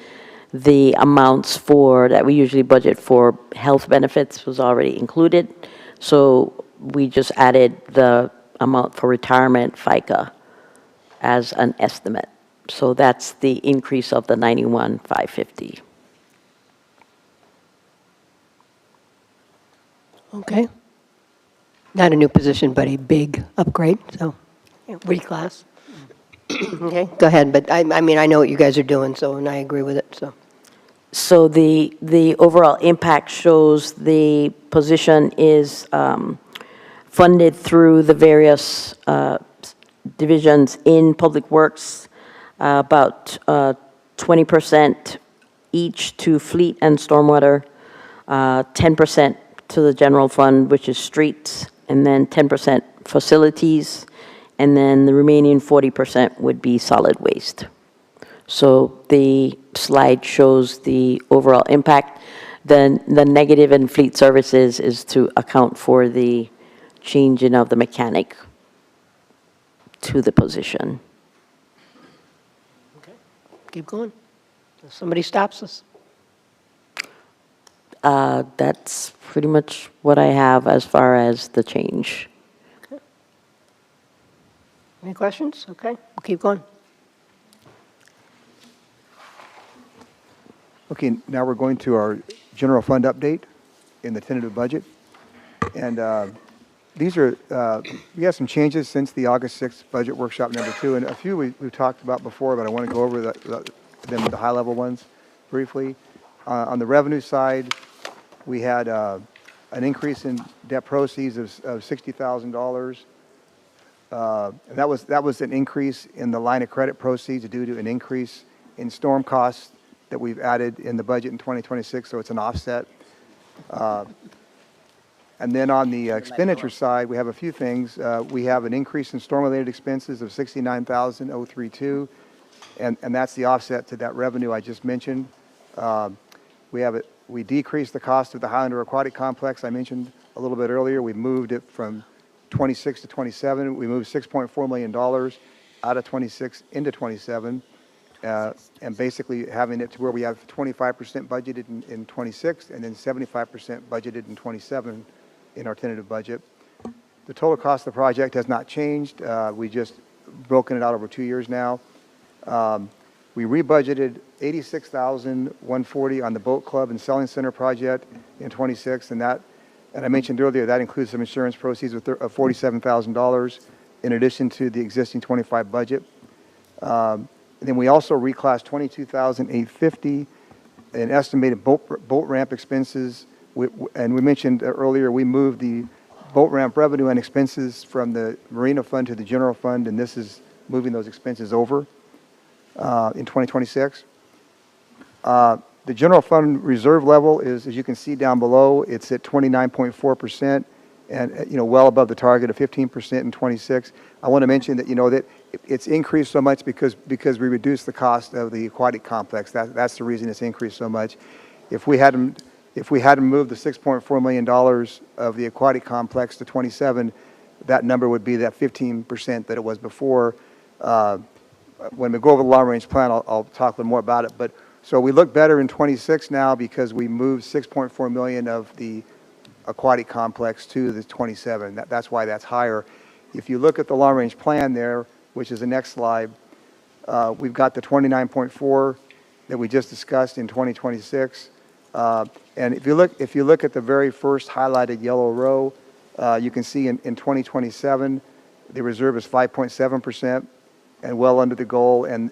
the amounts that we usually budget for health benefits was already included. So we just added the amount for retirement, FICA, as an estimate. So that's the increase of the 91,550. Okay. Not a new position, but a big upgrade, so, yeah, reclass. Okay, go ahead, but I mean, I know what you guys are doing, so, and I agree with it, so. So the overall impact shows the position is funded through the various divisions in Public Works, about 20% each to fleet and stormwater, 10% to the general fund, which is streets, and then 10% facilities, and then the remaining 40% would be solid waste. So the slide shows the overall impact. The negative in fleet services is to account for the changing of the mechanic to the position. Okay, keep going. If somebody stops us. That's pretty much what I have as far as the change. Okay. Any questions? Okay, we'll keep going. Okay, now we're going to our general fund update in the tentative budget. And these are, we have some changes since the August 6th budget workshop number 2, and a few we've talked about before, but I want to go over the high-level ones briefly. On the revenue side, we had an increase in debt proceeds of $60,000. And that was an increase in the line of credit proceeds due to an increase in storm costs that we've added in the budget in 2026, so it's an offset. And then on the expenditure side, we have a few things. We have an increase in storm-related expenses of $69,032, and that's the offset to that revenue I just mentioned. We decreased the cost of the Highlander Aquatic Complex I mentioned a little bit earlier. We moved it from 26 to 27. We moved $6.4 million out of 26 into 27. And basically having it to where we have 25% budgeted in 26 and then 75% budgeted in 27 in our tentative budget. The total cost of the project has not changed. We just broken it out over 2 years now. We rebudgeted $86,140 on the Boat Club and Selling Center project in 26, and I mentioned earlier that includes some insurance proceeds of $47,000 in addition to the existing 25 budget. And then we also reclassed $22,850 in estimated boat ramp expenses. And we mentioned earlier, we moved the boat ramp revenue and expenses from the Marina Fund to the general fund, and this is moving those expenses over in 2026. The general fund reserve level is, as you can see down below, it's at 29.4%, and, well above the target of 15% in '26. I want to mention that, that it's increased so much because we reduced the cost of the aquatic complex. That's the reason it's increased so much. If we hadn't moved the $6.4 million of the aquatic complex to 27, that number would be that 15% that it was before. When we go over the long-range plan, I'll talk a little more about it. But so we look better in '26 now because we moved $6.4 million of the aquatic complex to the 27. That's why that's higher. If you look at the long-range plan there, which is the next slide, we've got the 29.4 that we just discussed in 2026. And if you look at the very first highlighted yellow row, you can see in 2027 the reserve is 5.7% and well under the goal, and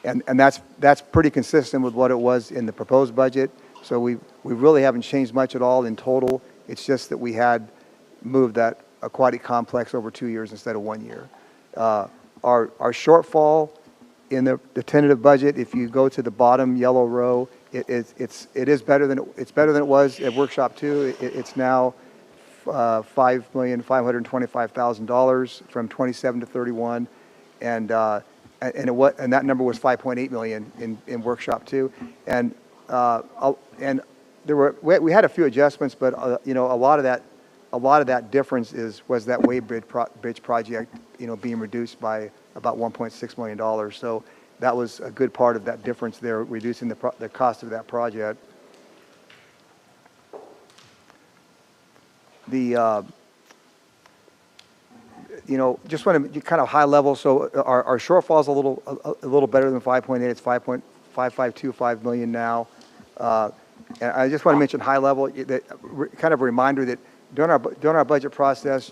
that's pretty consistent with what it was in the proposed budget. So we really haven't changed much at all in total. It's just that we had moved that aquatic complex over 2 years instead of 1 year. Our shortfall in the tentative budget, if you go to the bottom yellow row, it is better than it was at Workshop 2. It's now $5,525,000 from 27 to 31, and that number was 5.8 million in Workshop 2, and we had a few adjustments, but a lot of that difference was that Wade Bridge project being reduced by about $1.6 million. So that was a good part of that difference there, reducing the cost of that project. Just want to kind of high level. So our shortfall is a little better than 5.8. It's 5.5525 million now. And I just want to mention high level, that kind of a reminder that during our budget process,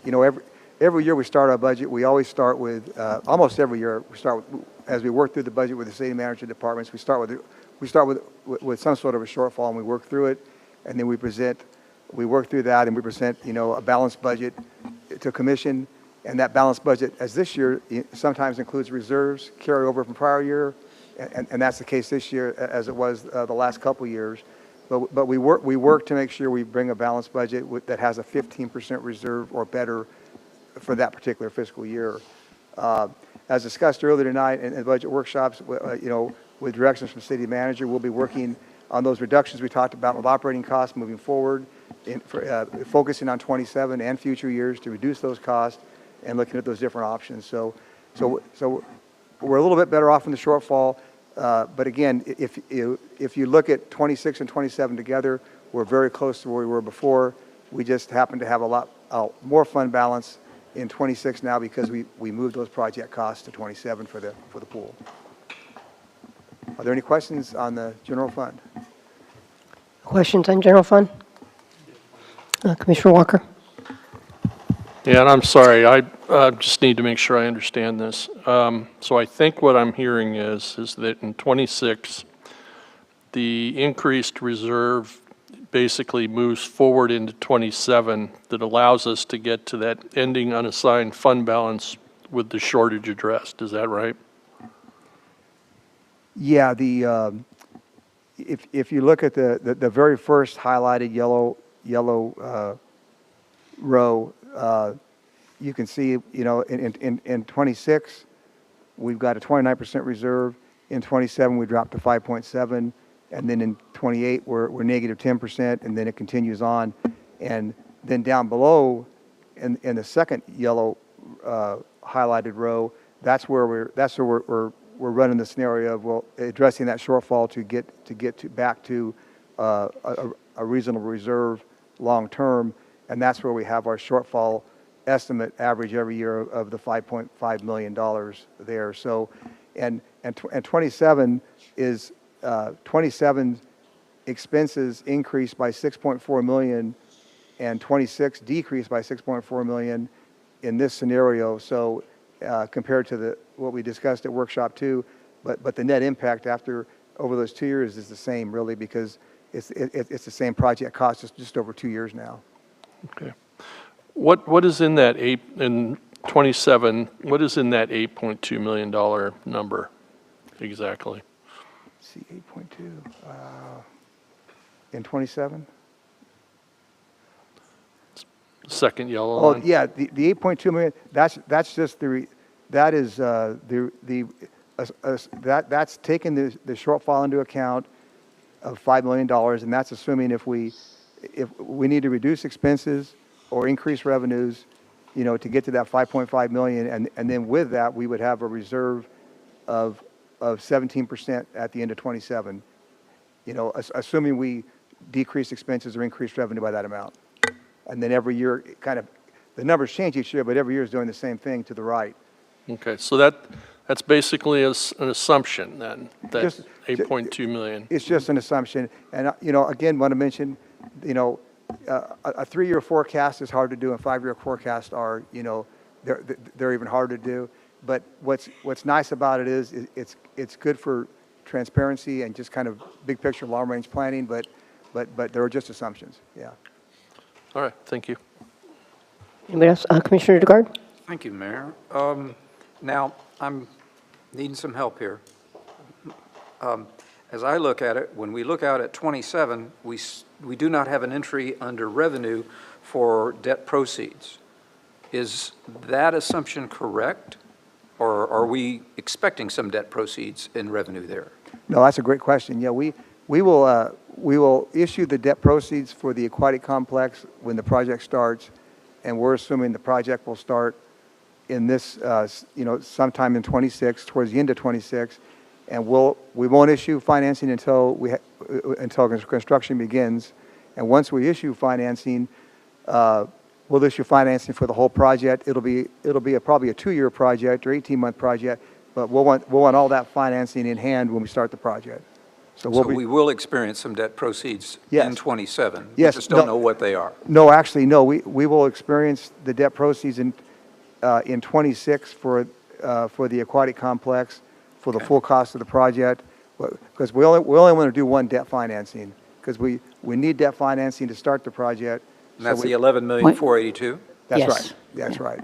every year we start our budget, we always start with, almost every year, as we work through the budget with the city manager departments, we start with some sort of a shortfall, and we work through it, and then we work through that, and we present, a balanced budget to commission, and that balanced budget, as this year, sometimes includes reserves, carry over from prior year, and that's the case this year as it was the last couple of years. But we work to make sure we bring a balanced budget that has a 15% reserve or better for that particular fiscal year. As discussed earlier tonight in the budget workshops, with directions from city manager, we'll be working on those reductions we talked about with operating costs moving forward, focusing on 27 and future years to reduce those costs and looking at those different options. So we're a little bit better off in the shortfall. But again, if you look at 26 and 27 together, we're very close to where we were before. We just happen to have a lot more fund balance in 26 now because we moved those project costs to 27 for the pool. Are there any questions on the general fund? Questions on general fund? Commissioner Walker? Yeah, and I'm sorry, I just need to make sure I understand this. So I think what I'm hearing is that in 26, the increased reserve basically moves forward into 27 that allows us to get to that ending unassigned fund balance with the shortage addressed. Is that right? Yeah, if you look at the very first highlighted yellow row, you can see, in 26, we've got a 29% reserve. In 27, we dropped to 5.7, and then in 28, we're negative 10%, and then it continues on. And then down below, in the second yellow highlighted row, that's where we're running the scenario of addressing that shortfall to get back to a reasonable reserve long term, and that's where we have our shortfall estimate average every year of the $5.5 million there. So, and 27 is 27 expenses increased by 6.4 million, and 26 decreased by 6.4 million in this scenario. So, compared to what we discussed at Workshop 2, but the net impact over those 2 years is the same, really, because it's the same project cost just over 2 years now. Okay. What is in that in 27, what is in that $8.2 million number exactly? See, 8.2, in 27? Second yellow Oh, line? yeah, the 8.2 million, that's just that is, that's taking the shortfall into account of $5 million, and that's assuming if we need to reduce expenses or increase revenues, you know, to get to that 5.5 million, and then with that, we would have a reserve of 17% at the end of 27, you know, assuming we decrease expenses or increase revenue by that amount. And then every year, the numbers change each year, but every year is doing the same thing to the right. Okay, so that's basically an assumption then, that Just- 8.2 million. It's just an assumption. And, you know, again, want to mention, you know, a 3-year forecast is hard to do, and 5-year forecasts are, you know, they're even harder to do. But what's nice about it is it's good for transparency and just kind of big picture long-range planning, but there are just assumptions, yeah. All right, thank you. Anybody else? Commissioner DeGard? Thank you, Mayor. Now, I'm needing some help here. As I look at it, when we look out at 27, we do not have an entry under revenue for debt proceeds. Is that assumption correct? Or are we expecting some debt proceeds in revenue there? No, that's a great question. Yeah, we will issue the debt proceeds for the aquatic complex when the project starts, and we're assuming the project will start in this, you know, sometime in 26, towards the end of 26, and we won't issue financing until until construction begins. And once we issue financing, we'll issue financing for the whole project. It'll be probably a 2-year project or 18-month project, but we'll want all that financing in hand when we start the project. So We will experience some debt proceeds Yes. in 27. Yes, We just don't no. know what they are. No, actually, no. We will experience the debt proceeds in 26 for the aquatic complex, for the full cost of the project, because we only want to do one debt financing, because we need debt financing to start the project. And that's So the 11,482,000? That's Yes. right. That's right.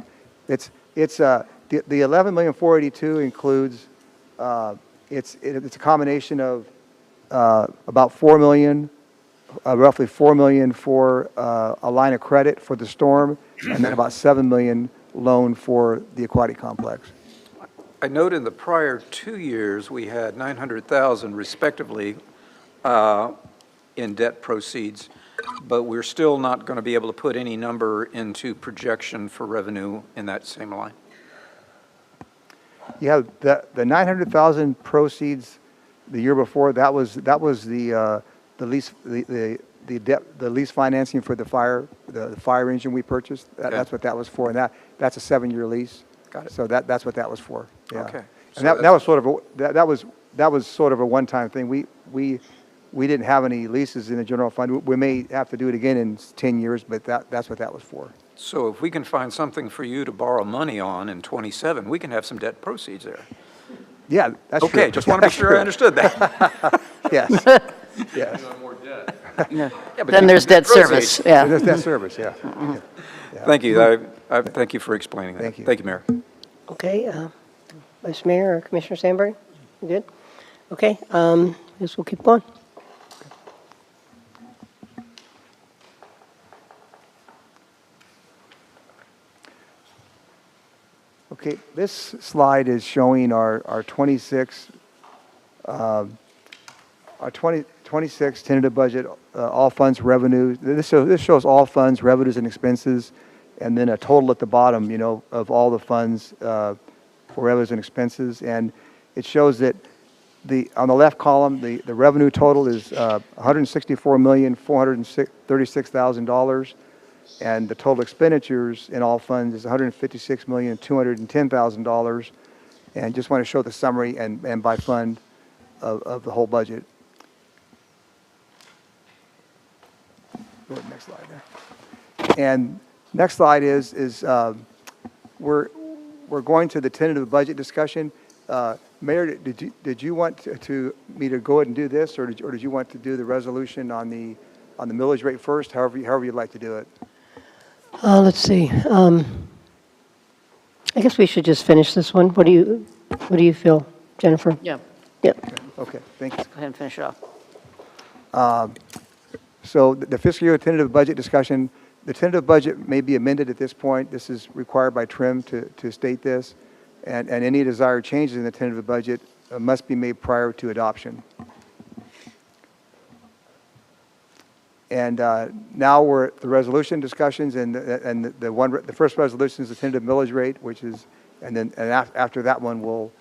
It's the 11,482,000 includes, it's a combination of about 4 million, roughly 4 million for a line of credit for the storm, and then about 7 million loan for the aquatic complex. I note in the prior 2 years, we had 900,000 respectively in debt proceeds, but we're still not going to be able to put any number into projection for revenue in that same line. Yeah, the 900,000 proceeds the year before, that was the lease, the lease financing for the fire engine we purchased. That's what that was for, and that's a 7-year lease. Got it. So that's what that was for. Yeah. Okay. So And that was sort of that was sort of a one-time thing. We didn't have any leases in the general fund. We may have to do it again in 10 years, but that's what that was for. So if we can find something for you to borrow money on in 27, we can have some debt proceeds there. Yeah, that's true. Okay, just want to be sure I understood that. Yes. Yes. Yeah. Yeah, but Then you there's can debt service, proceeds. yeah. There's that service, yeah. Thank you. I thank you for explaining that. Thank you. Thank you, Mayor. Okay, Vice Mayor or Commissioner Sandberg? You good? Okay, guess we'll keep going. Okay, this slide is showing our 26 tentative budget, all funds revenues. This shows all funds, revenues, and expenses, and then a total at the bottom, you know, of all the funds for revenues and expenses. And it shows that on the left column, the revenue total is $164,436,000, and the total expenditures in all funds is $156,210,000. And just want to show the summary and by fund of the whole budget. Go to the next slide there. And next slide is we're going to the tentative budget discussion. Mayor, did you want me to go ahead and do this, or did you want to do the resolution on the millage rate first? However you'd like to do it. Let's see. I guess we should just finish this one. What do you feel, Jennifer? Yeah, Yep. Okay, thank you. go ahead and finish it off. So the fiscal year tentative budget discussion, the tentative budget may be amended at this point. This is required by TRIM to state this. And any desired changes in the tentative budget must be made prior to adoption. And now we're at the resolution discussions, and the first resolution is the tentative millage rate, which is, after that one, we'll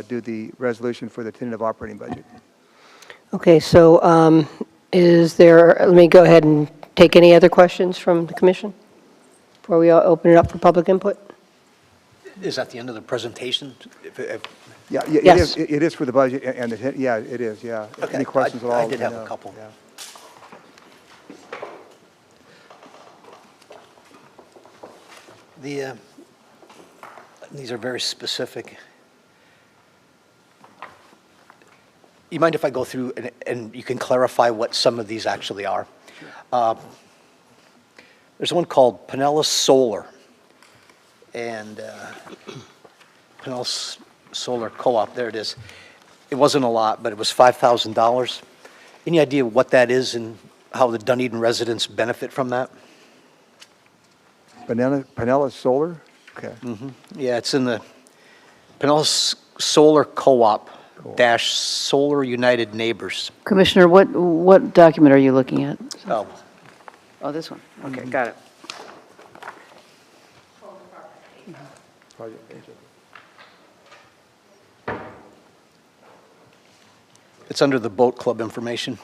do the resolution for the tentative operating budget. Okay, so let me go ahead and take any other questions from the commission before we open it up for public input? Is that the end of the presentation? Yeah, Yes. it is for the budget, and yeah, it is, yeah. Okay, Any questions at all? I did have let me a know. couple. Yeah. These are very specific. You mind if I go through and you can clarify what some of these actually are? There's one called Pinellas Solar, and Pinellas Solar Co-op, there it is. It wasn't a lot, but it was $5,000. Any idea what that is and how the Dunedin residents benefit from that? Pinellas Solar? Okay. Yeah, it's in the Pinellas Solar Co-op dash Solar United Neighbors. Commissioner, what document are you looking at? Oh, Oh, this one. Okay, got it. it's under the boat club information.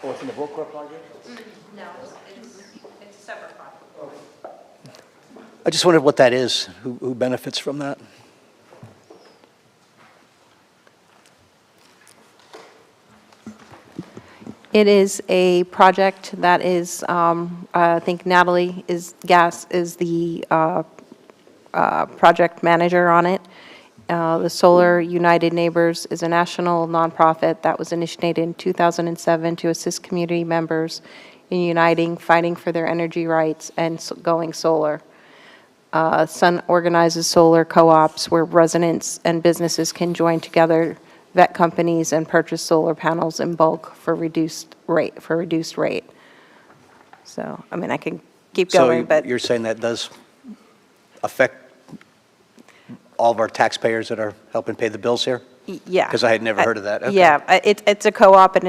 Oh, it's in the boat club project? It's a separate project. I just wondered what that is, who benefits from that? It is a project that is, I think Natalie Gass is the project manager on it. The Solar United Neighbors is a national nonprofit that was initiated in 2007 to assist community members in uniting, fighting for their energy rights, and going solar. Sun organizes solar co-ops where residents and businesses can join together, vet companies, and purchase solar panels in bulk for reduced rate. So, I mean, I can keep going, but. So you're saying that does affect all of our taxpayers that are helping pay the bills here? Yeah. Because I had never heard of that. Okay. Yeah, it's a co-op, and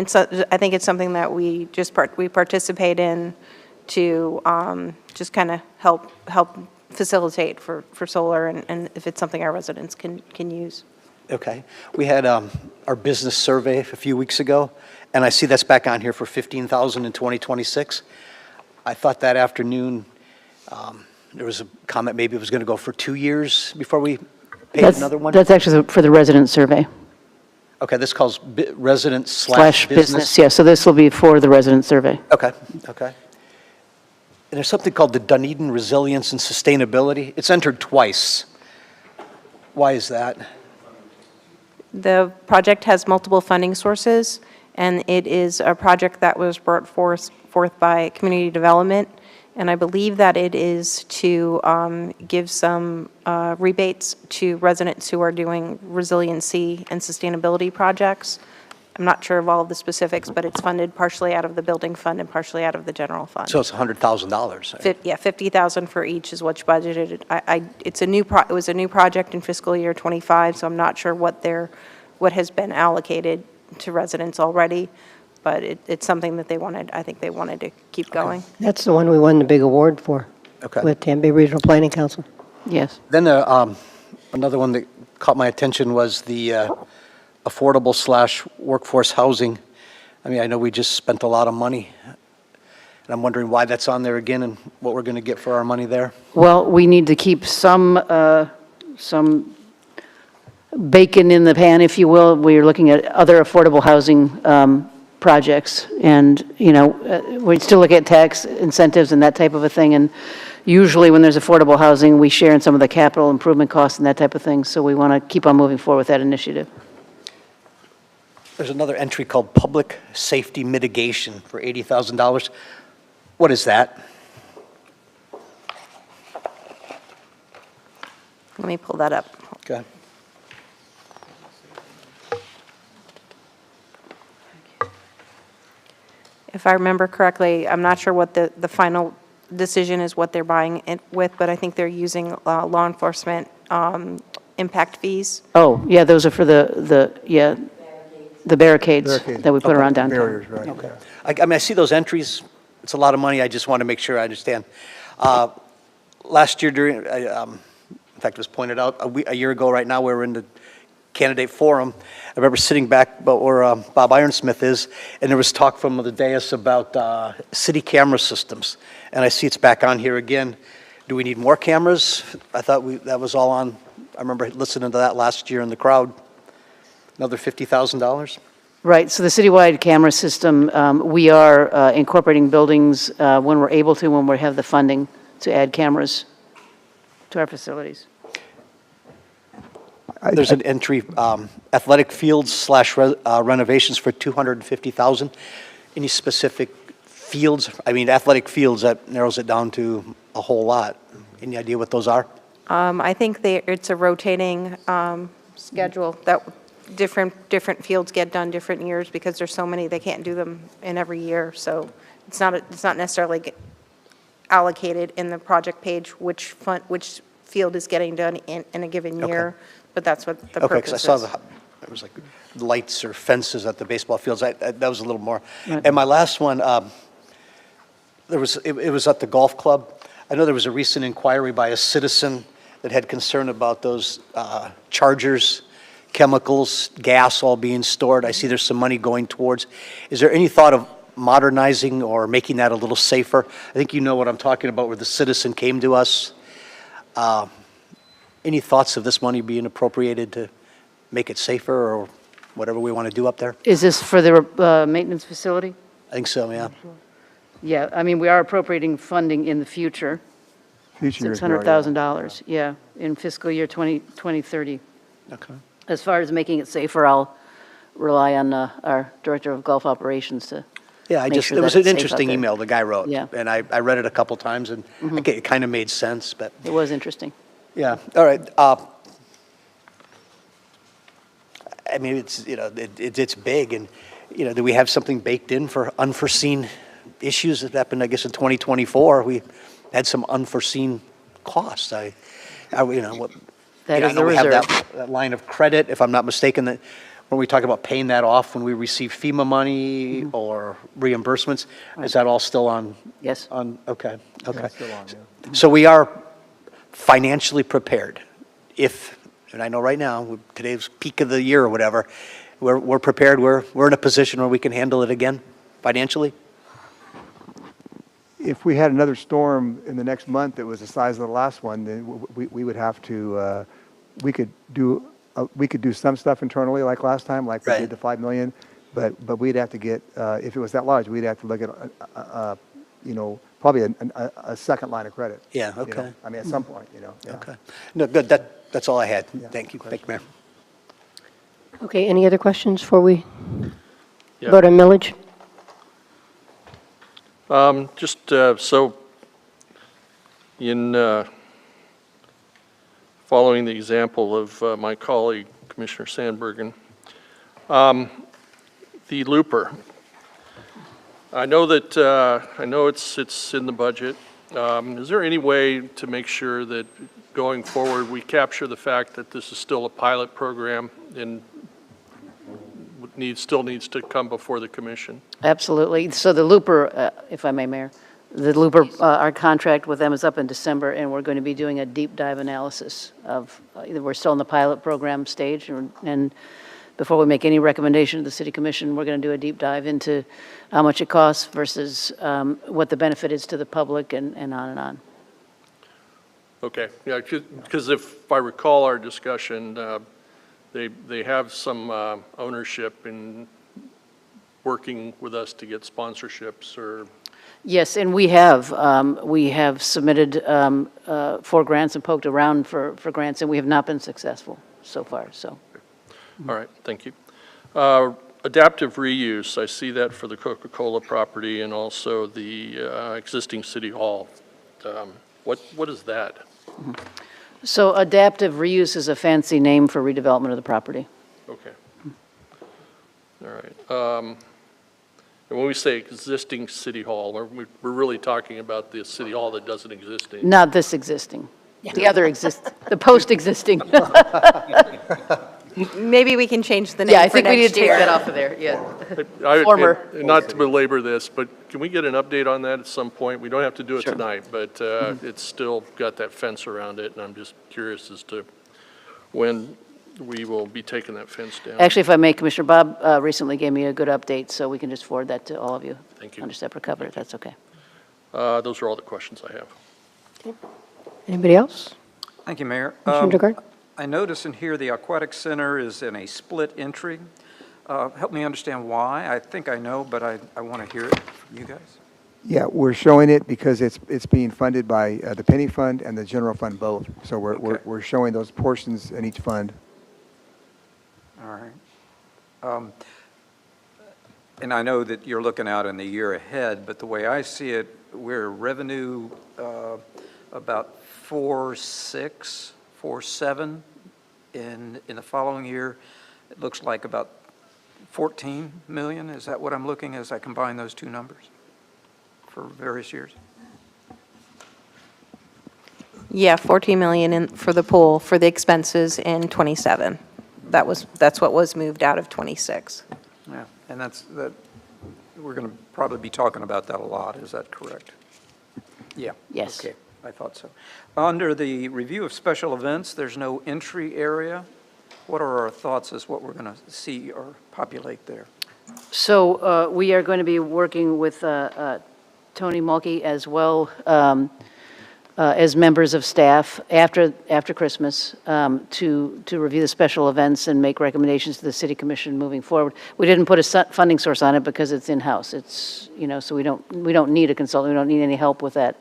I think it's something that we participate in to just kind of help facilitate for solar, and if it's something our residents can use. Okay. We had our business survey a few weeks ago, and I see that's back on here for $15,000 in 2026. I thought that afternoon there was a comment maybe it was going to go for 2 years before we paid another one. That's actually for the resident survey. Okay, this calls resident Slash business, yeah, so this will be for the resident survey. Okay, okay. And there's something called the Dunedin Resilience and Sustainability. It's entered twice. Why is that? The project has multiple funding sources, and it is a project that was brought forth by community development, and I believe that it is to give some rebates to residents who are doing resiliency and sustainability projects. I'm not sure of all of the specifics, but it's funded partially out of the building fund and partially out of the general fund. So it's $100,000. Yeah, $50,000 for each is what's budgeted. It was a new project in fiscal year '25, so I'm not sure what has been allocated to residents already, but it's something that I think they wanted to keep going. That's the one we won the big award for Okay. with Tampa Bay Regional Planning Council. Yes. Then another one that caught my attention was the affordable/workforce housing. I mean, I know we just spent a lot of money, and I'm wondering why that's on there again and what we're going to get for our money there. Well, we need to keep some bacon in the pan, if you will. We're looking at other affordable housing projects, and, we still look at tax incentives and that type of a thing, and usually when there's affordable housing, we share in some of the capital improvement costs and that type of thing, so we want to keep on moving forward with that initiative. There's another entry called Public Safety Mitigation for $80,000. What is that? Let me pull that up. Okay. If I remember correctly, I'm not sure what the final decision is, what they're buying it with, but I think they're using law enforcement impact fees. Oh, yeah, those are for the barricades Barricades. that we put Okay. around downtown. Barriers, right. Okay. I mean, I see those entries. It's a lot of money. I just want to make sure I understand. Last year during, in fact, it was pointed out, a year ago right now, we were in the candidate forum. I remember sitting back where Bob Ironsmith is, and there was talk from the dais about city camera systems. And I see it's back on here again. Do we need more cameras? I thought that was all on, I remember listening to that last year in the crowd. Another $50,000? Right, so the citywide camera system, we are incorporating buildings when we're able to, when we have the funding to add cameras to our facilities. There's an entry, athletic fields / renovations for $250,000. Any specific fields? I mean, athletic fields, that narrows it down to a whole lot. Any idea what those are? I think it's a rotating schedule that different fields get done different years because there's so many, they can't do them in every year. So it's not necessarily allocated in the project page which field is getting done in a given year, but that's what the Okay, purpose because is. I saw there was like lights or fences at the baseball fields. That was a little more. And my last one, it was at the golf club. I know there was a recent inquiry by a citizen that had concern about those chargers, chemicals, gas all being stored. I see there's some money going towards. Is there any thought of modernizing or making that a little safer? I think you know what I'm talking about, where the citizen came to us. Any thoughts of this money being appropriated to make it safer or whatever we want to do up there? Is this for the maintenance facility? I think so, yeah. Yeah, I mean, we are appropriating funding in the future, Future years, we are, yeah. $600,000, yeah, in fiscal year 2030. Okay. As far as making it safer, I'll rely on our Director of Golf Operations to Yeah, make sure it was that an it's safe out interesting there. email the guy wrote. Yeah. And I read it a couple times, and it kind of made sense, but, It was interesting. yeah. All right. I mean, it's big, and, do we have something baked in for unforeseen issues that happened, I guess, in 2024? We had some unforeseen costs. That I is know the we have reserve. that line of credit, if I'm not mistaken, that when we talk about paying that off when we receive FEMA money or reimbursements, is that all still on? Yes. Okay. Still on, yeah. So we are financially prepared if, and I know right now, today's peak of the year or whatever, we're prepared, we're in a position where we can handle it again financially? If we had another storm in the next month that was the size of the last one, then we would have to, we could do some stuff internally like last time, like we Right. did the 5 million, but we'd have to get, if it was that large, we'd have to look at, probably a second line of credit. Yeah, you know. okay. I mean, at some point, yeah. Okay. No, good, that's all I had. Thank you, Mayor. Okay, any other questions before we Yeah. vote on millage? So in following the example of my colleague, Commissioner Sandbergen, the looper, I know it's in the budget. Is there any way to make sure that going forward, we capture the fact that this is still a pilot program and still needs to come before the commission? Absolutely. So the Looper, if I may, Mayor, the Looper, our contract with them is up in December, and we're going to be doing a deep dive analysis of, we're still in the pilot program stage, and before we make any recommendation to the City Commission, we're going to do a deep dive into how much it costs versus what the benefit is to the public and on and on. Okay, yeah, because if I recall our discussion, they have some ownership in working with us to get sponsorships or. Yes, and we have submitted for grants and poked around for grants, and we have not been successful so far, so. All right, thank you. Adaptive reuse, I see that for the Coca-Cola property and also the existing City Hall. What is that? So adaptive reuse is a fancy name for redevelopment of the property. Okay. All right. And when we say existing city hall, we're really talking about the city hall that doesn't exist anymore. Not this existing. The other the post-existing. Maybe we can change the name Yeah, I for think we need next to take year. that off of there, yeah. I- Former. and Not to belabor this, but can we get an update on that at some point? We don't have to do it Sure. tonight, but it's still got that fence around it, and I'm just curious as to when we will be taking that fence down. Actually, if I may, Commissioner Bob recently gave me a good update, so we can just forward that to all of you. Thank you. Under separate cover, if that's okay. Those are all the questions I have. Anybody else? Thank you, Mayor. Commissioner Dugard? I notice in here the Aquatic Center is in a split entry. Help me understand why. I think I know, but I want to hear it from you guys. Yeah, we're showing it because it's being funded by the penny fund and the general fund both. So Okay. we're showing those portions in each fund. All right. And I know that you're looking out in the year ahead, but the way I see it, we're revenue about 4.6, 4.7 in the following year. It looks like about 14 million. Is that what I'm looking as I combine those two numbers for various years? Yeah, 14 million for the pool for the expenses in '27. That's what was moved out of '26. Yeah, and that. We're going to probably be talking about that a lot. Is that correct? Yeah. Yes. Okay, I thought so. Under the review of special events, there's no entry area. What are our thoughts as what we're going to see or populate there? So we are going to be working with Tony Mulkey as well as members of staff after Christmas to review the special events and make recommendations to the city commission moving forward. We didn't put a funding source on it because it's in-house. It's, so we don't need a consultant. We don't need any help with that.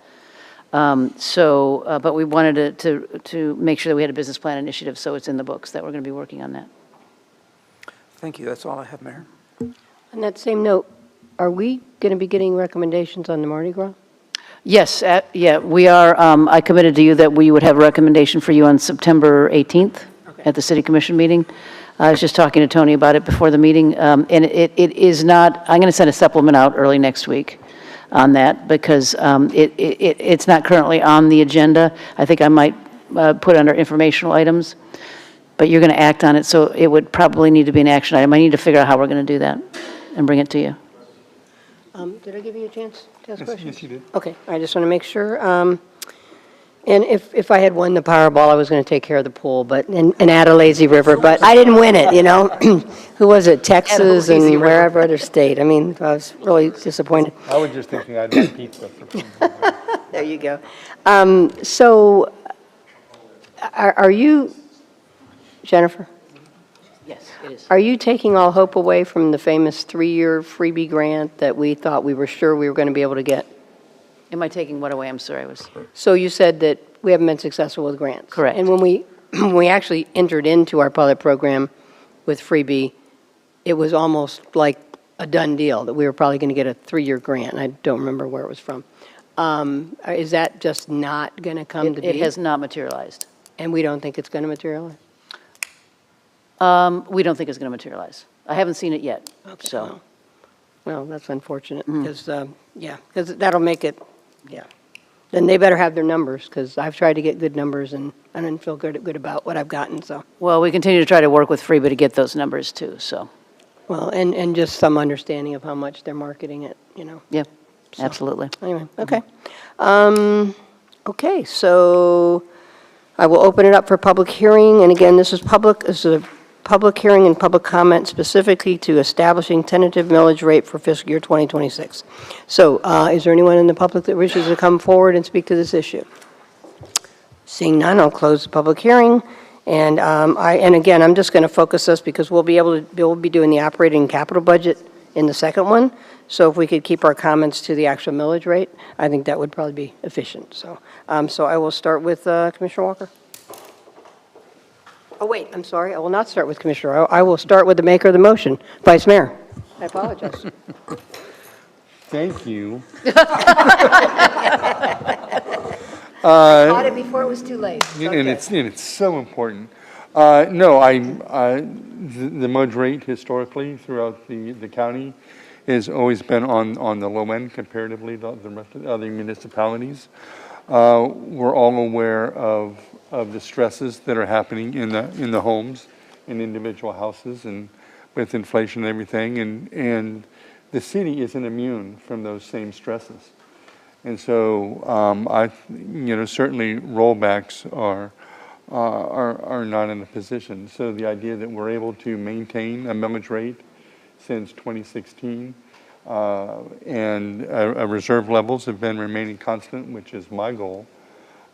But we wanted to make sure that we had a business plan initiative, so it's in the books that we're going to be working on that. Thank you. That's all I have, Mayor. On that same note, are we going to be getting recommendations on the Mardi Gras? Yes, yeah, we are. I committed to you that we would have a recommendation for you on September 18th at the city commission meeting. I was just talking to Tony about it before the meeting, and it is not, I'm going to send a supplement out early next week on that because it's not currently on the agenda. I think I might put under informational items, but you're going to act on it, so it would probably need to be an action item. I need to figure out how we're going to do that and bring it to you. Did I give you a chance to ask questions? Yes, you did. Okay, I just want to make sure. And if I had won the Powerball, I was going to take care of the pool, and add a lazy river, but I didn't win it, Who was it, Texas lazy and river. wherever other state? I mean, I was really disappointed. I was just thinking I'd like pizza. There you go. So are you, Jennifer, Yes, it is. are you taking all hope away from the famous 3-year freebie grant that we thought we were sure we were going to be able to get? Am I taking what away? I'm sorry, I was. So you said that we haven't been successful with grants. Correct. And when we actually entered into our pilot program with freebie, it was almost like a done deal, that we were probably going to get a 3-year grant. I don't remember where it was from. Is that just not going to come to be? It has not materialized. And we don't think it's going to materialize? We don't think it's going to materialize. I haven't seen it yet, so. Well, that's unfortunate, because, because that'll make it, Then they better have their numbers, because I've tried to get good numbers, and I didn't feel good about what I've gotten, so. Well, we continue to try to work with Freeba to get those numbers too, so, Well, and just some understanding of how much they're marketing it, yeah, So- absolutely. Anyway, okay. Okay, so I will open it up for public hearing, and again, this is a public hearing and public comment specifically to establishing tentative millage rate for fiscal year 2026. So is there anyone in the public that wishes to come forward and speak to this issue? Seeing none, I'll close the public hearing. And and again, I'm just going to focus us because we'll be doing the operating capital budget in the second one. So if we could keep our comments to the actual millage rate, I think that would probably be efficient. So, so I will start with Commissioner Walker. Oh, wait, I'm sorry. I will not start with Commissioner. I will start with the maker of the motion, Vice Mayor. I apologize. Thank you. Caught it before it was too late. It's And okay. it's so important. No, the millage rate historically throughout the county has always been on the low end comparatively to the rest of the other municipalities. We're all aware of the stresses that are happening in the homes, in individual houses, and with inflation and everything, and the city isn't immune from those same stresses. And so, certainly rollbacks are not in a position. So the idea that we're able to maintain a millage rate since 2016, and reserve levels have been remaining constant, which is my goal.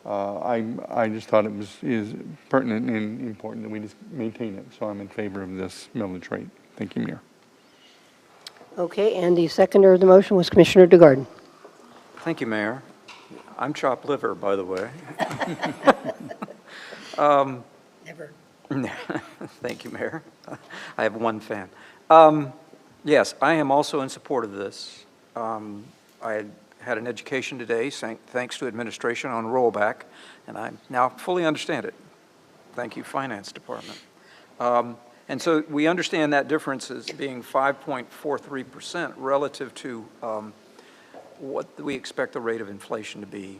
I just thought is pertinent and important that we just maintain it. So I'm in favor of this millage rate. Thank you, Mayor. Okay, and the seconder of the motion was Commissioner DeGarden. Thank you, Mayor. I'm chopped liver, by the way. Never. Thank you, Mayor. I have one fan. Yes, I am also in support of this. I had an education today, thanks to administration, on rollback, and I now fully understand it. Thank you, Finance Department. And so we understand that difference as being 5.43% relative to what we expect the rate of inflation to be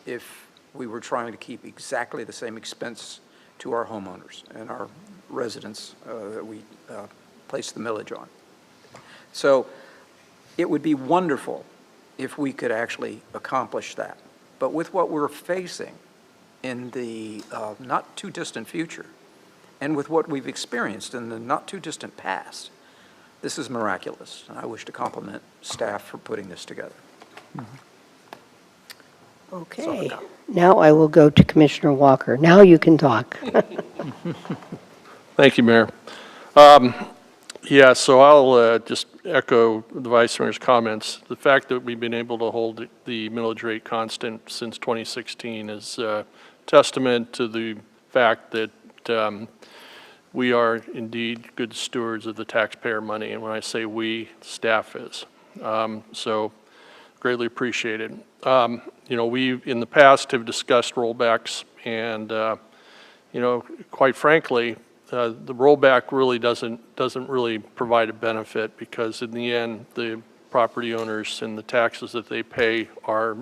if we were trying to keep exactly the same expense to our homeowners and our residents that we place the millage on. So it would be wonderful if we could actually accomplish that. But with what we're facing in the not too distant future, and with what we've experienced in the not too distant past, this is miraculous. And I wish to compliment staff for putting this together. Okay, now I will go to Commissioner Walker. Now you can talk. Thank you, Mayor. Yeah, so I'll just echo the Vice Mayor's comments. The fact that we've been able to hold the millage rate constant since 2016 is a testament to the fact that we are indeed good stewards of the taxpayer money. And when I say we, staff is. So greatly appreciated. We, in the past, have discussed rollbacks, and, quite frankly, the rollback really doesn't really provide a benefit, because in the end, the property owners and the taxes that they pay are,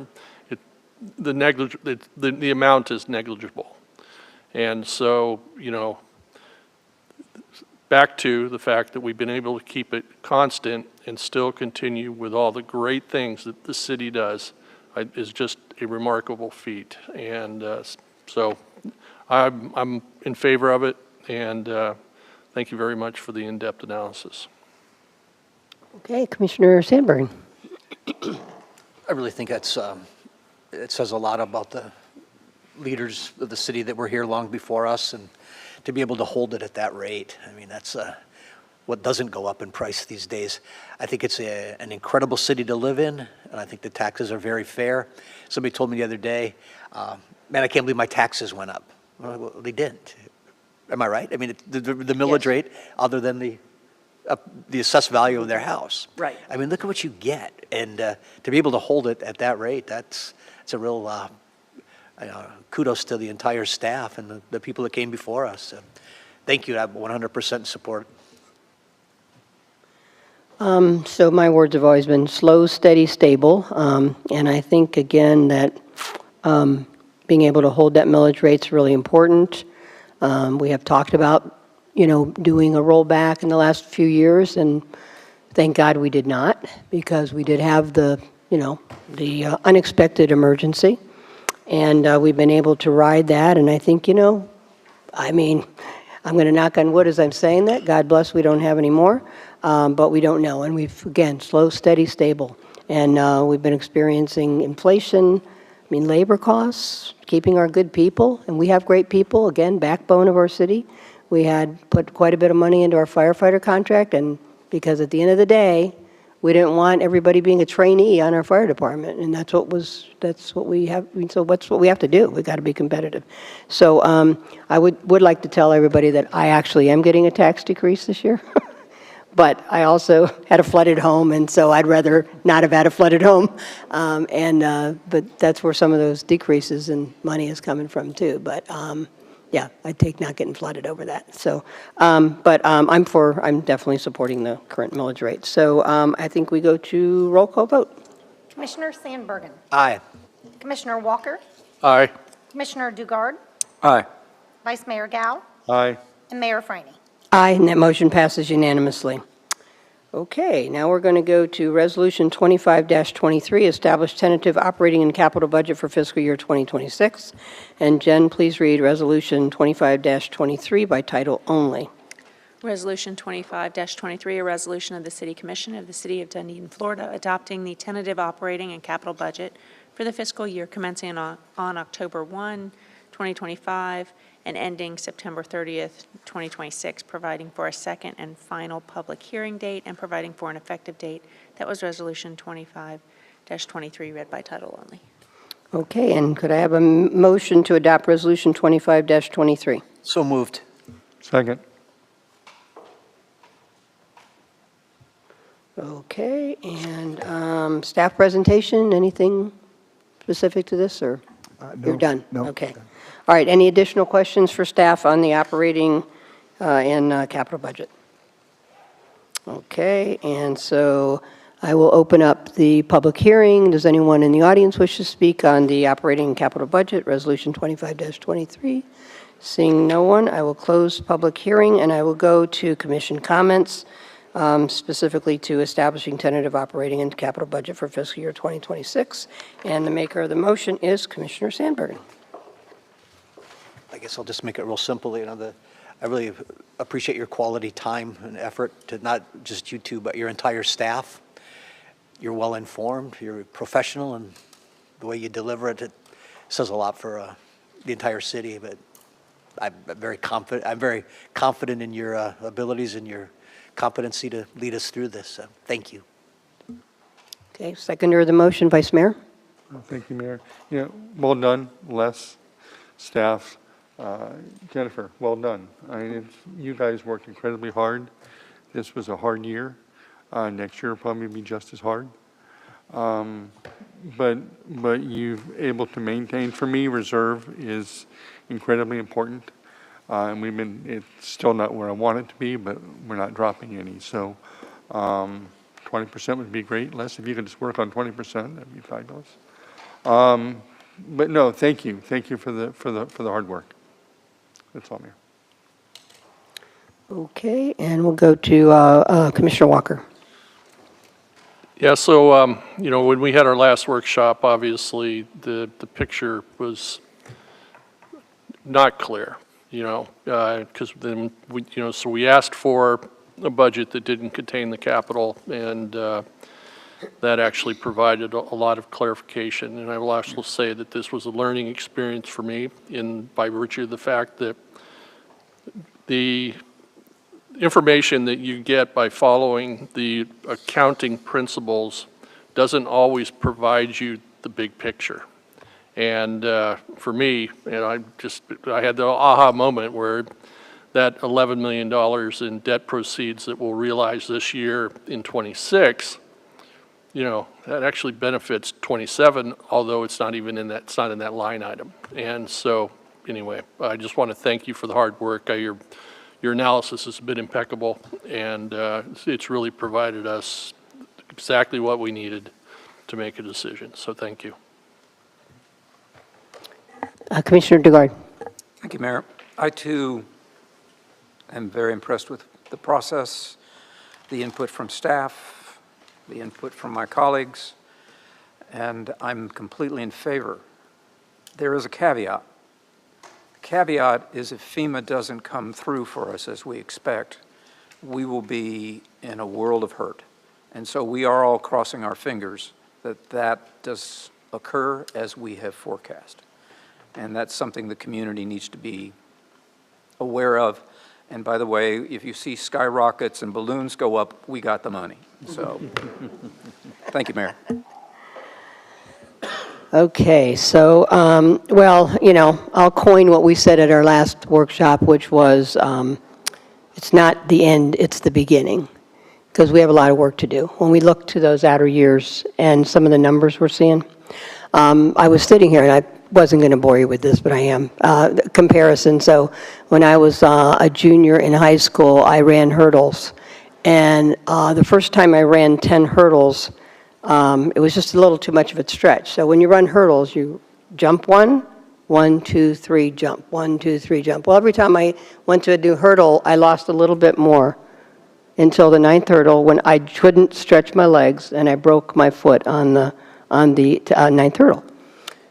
the amount is negligible. And so, back to the fact that we've been able to keep it constant and still continue with all the great things that the city does is just a remarkable feat. And so I'm in favor of it, and thank you very much for the in-depth analysis. Okay, Commissioner Sandberg. I really think that's, it says a lot about the leaders of the city that were here long before us, and to be able to hold it at that rate. I mean, that's what doesn't go up in price these days. I think it's an incredible city to live in, and I think the taxes are very fair. Somebody told me the other day, man, I can't believe my taxes went up. Well, they didn't. Am I right? I mean, the millage rate, other than the assessed value of their house. Right. I mean, look at what you get. And to be able to hold it at that rate, that's a real kudos to the entire staff and the people that came before us. Thank you. I'm 100% support. So my words have always been slow, steady, stable. And I think, again, that being able to hold that millage rate is really important. We have talked about, doing a rollback in the last few years, and thank God we did not, because we did have the unexpected emergency. And we've been able to ride that, and I think, I'm going to knock on wood as I'm saying that. God bless, we don't have any more, but we don't know. And we've, again, slow, steady, stable. And we've been experiencing inflation, labor costs, keeping our good people, and we have great people, again, backbone of our city. We had put quite a bit of money into our firefighter contract, and because at the end of the day, we didn't want everybody being a trainee on our fire department, and that's what we have. So what's what we have to do? We got to be competitive. So I would like to tell everybody that I actually am getting a tax decrease this year, but I also had a flooded home, and so I'd rather not have had a flooded home. But that's where some of those decreases in money is coming from too. But yeah, I'd take not getting flooded over that. So, I'm definitely supporting the current millage rate. So I think we go to roll call vote. Commissioner Sandbergen. Aye. Commissioner Walker. Aye. Commissioner Dugard. Aye. Vice Mayor Gao. Aye. And Mayor Franey. Aye, and that motion passes unanimously. Okay, now we're going to go to Resolution 25-23, establish tentative operating and capital budget for fiscal year 2026. And Jen, please read Resolution 25-23 by title only. Resolution 25-23, a resolution of the City Commission of the City of Dunedin, Florida, adopting the tentative operating and capital budget for the fiscal year commencing on October 1, 2025, and ending September 30th, 2026, providing for a second and final public hearing date and providing for an effective date. That was Resolution 25-23, read by title only. Okay, and could I have a motion to adopt Resolution 25-23? So moved. Second. Okay, and staff presentation, anything specific to this, or you're done? No. Okay. All right, any additional questions for staff on the operating and capital budget? Okay, and so I will open up the public hearing. Does anyone in the audience wish to speak on the operating and capital budget, Resolution 25-23? Seeing no one, I will close public hearing, and I will go to commission comments, specifically to establishing tentative operating and capital budget for fiscal year 2026. And the maker of the motion is Commissioner Sandbergen. I guess I'll just make it real simple. I really appreciate your quality time and effort to not just you two, but your entire staff. You're well-informed, you're professional, and the way you deliver it, it says a lot for the entire city. But I'm very confident in your abilities and your competency to lead us through this. So thank you. Okay, seconder of the motion, Vice Mayor. Thank you, Mayor. Yeah, well done, Les, staff. Jennifer, well done. You guys worked incredibly hard. This was a hard year. Next year will probably be just as hard. But you've able to maintain, for me, reserve is incredibly important. And it's still not where I want it to be, but we're not dropping any. So 20% would be great. Les, if you could just work on 20%, that'd be fabulous. But no, thank you. Thank you for the hard work. That's all, Mayor. Okay, and we'll go to Commissioner Walker. Yeah, so, when we had our last workshop, obviously, the picture was not clear, because then, so we asked for a budget that didn't contain the capital, and that actually provided a lot of clarification. And I will also say that this was a learning experience for me by virtue of the fact that the information that you get by following the accounting principles doesn't always provide you the big picture. And for me, I had the aha moment where that $11 million in debt proceeds that we'll realize this year in 26, that actually benefits 27, although it's not even in that line item. And so anyway, I just want to thank you for the hard work. Your analysis has been impeccable, and it's really provided us exactly what we needed to make a decision. So thank you. Commissioner Dugard. Thank you, Mayor. I, too, am very impressed with the process, the input from staff, the input from my colleagues, and I'm completely in favor. There is a caveat. The caveat is if FEMA doesn't come through for us as we expect, we will be in a world of hurt. And so we are all crossing our fingers that does occur as we have forecast. And that's something the community needs to be aware of. And by the way, if you see skyrockets and balloons go up, we got the money. So, thank you, Mayor. Okay, so, I'll coin what we said at our last workshop, which was, it's not the end, it's the beginning. because we have a lot of work to do. When we look to those outer years and some of the numbers we're seeing, I was sitting here, and I wasn't going to bore you with this, but I am, comparison. So when I was a junior in high school, I ran hurdles. And the first time I ran 10 hurdles, it was just a little too much of a stretch. So when you run hurdles, you jump 1, 1, 2, 3, jump, 1, 2, 3, jump. Well, every time I went to a new hurdle, I lost a little bit more until the 9th hurdle when I couldn't stretch my legs and I broke my foot on the 9th hurdle.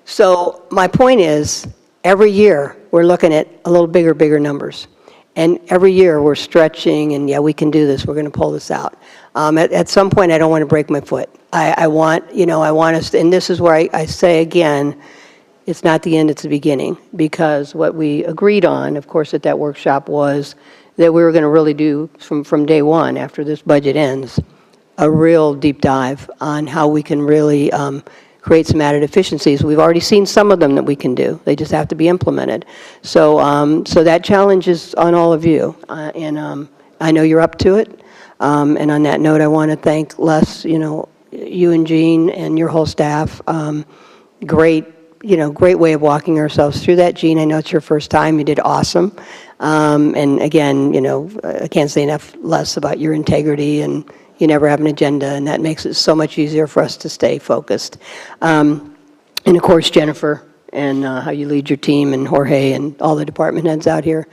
So my point is, every year we're looking at a little bigger numbers. And every year we're stretching and, yeah, we can do this, we're going to pull this out. At some point, I don't want to break my foot. I want us, and this is where I say again, it's not the end, it's the beginning. Because what we agreed on, of course, at that workshop was that we were going to really do, from day one, after this budget ends, a real deep dive on how we can really create some added efficiencies. We've already seen some of them that we can do. They just have to be implemented. So, so that challenge is on all of you, and I know you're up to it. And on that note, I want to thank Les, you and Jean and your whole staff. Great way of walking ourselves through that. Jean, I know it's your first time. You did awesome. And again, I can't say enough less about your integrity, and you never have an agenda, and that makes it so much easier for us to stay focused. And of course, Jennifer, and how you lead your team, and Jorge, and all the department heads out here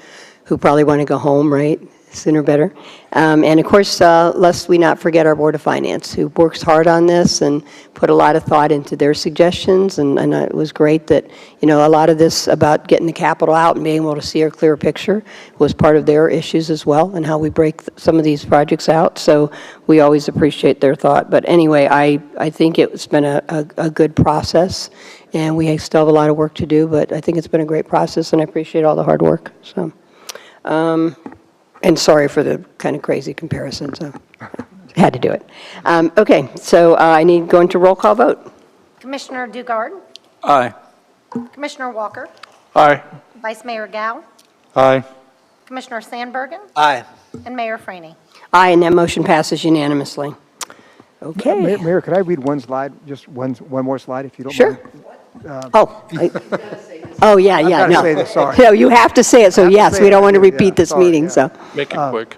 who probably want to go home, right? Sooner better. And of course, lest we not forget our Board of Finance, who works hard on this and put a lot of thought into their suggestions. And it was great that, a lot of this about getting the capital out and being able to see a clear picture was part of their issues as well, and how we break some of these projects out. So we always appreciate their thought. But anyway, I think it's been a good process, and we still have a lot of work to do, but I think it's been a great process, and I appreciate all the hard work. So. And sorry for the kind of crazy comparison, so had to do it. Okay, so I need to go into roll call vote. Commissioner Dugard, Aye. Commissioner Walker, Aye. Vice Mayor Gao, Aye. Commissioner Sandbergen, Aye. and Mayor Franey. Aye, and that motion passes unanimously. Okay. Mayor, could I read one slide, just one more slide, if you don't Sure. mind? Oh, yeah, gotta no. say this, sorry. No, you have to say it, so have to yes, say we it, don't want to yeah, repeat this sorry, meeting, yeah. so. Make it quick.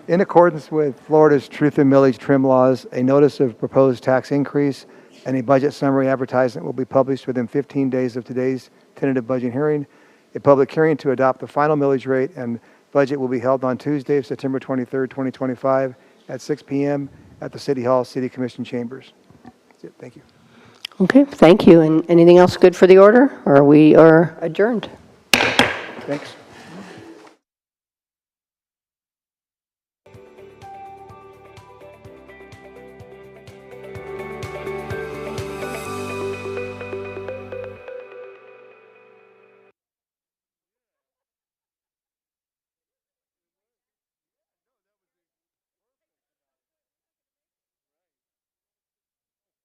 In accordance with Florida's Truth and Millage Trim Laws, a notice of proposed tax increase and a budget summary advertisement will be published within 15 days of today's tentative budget hearing. A public hearing to adopt the final millage rate and budget will be held on Tuesday, September 23rd, 2025, at 6 p.m. at the City Hall City Commission Chambers. That's it. Thank you. Okay, thank you. And anything else good for the order? Or we are adjourned? Thanks.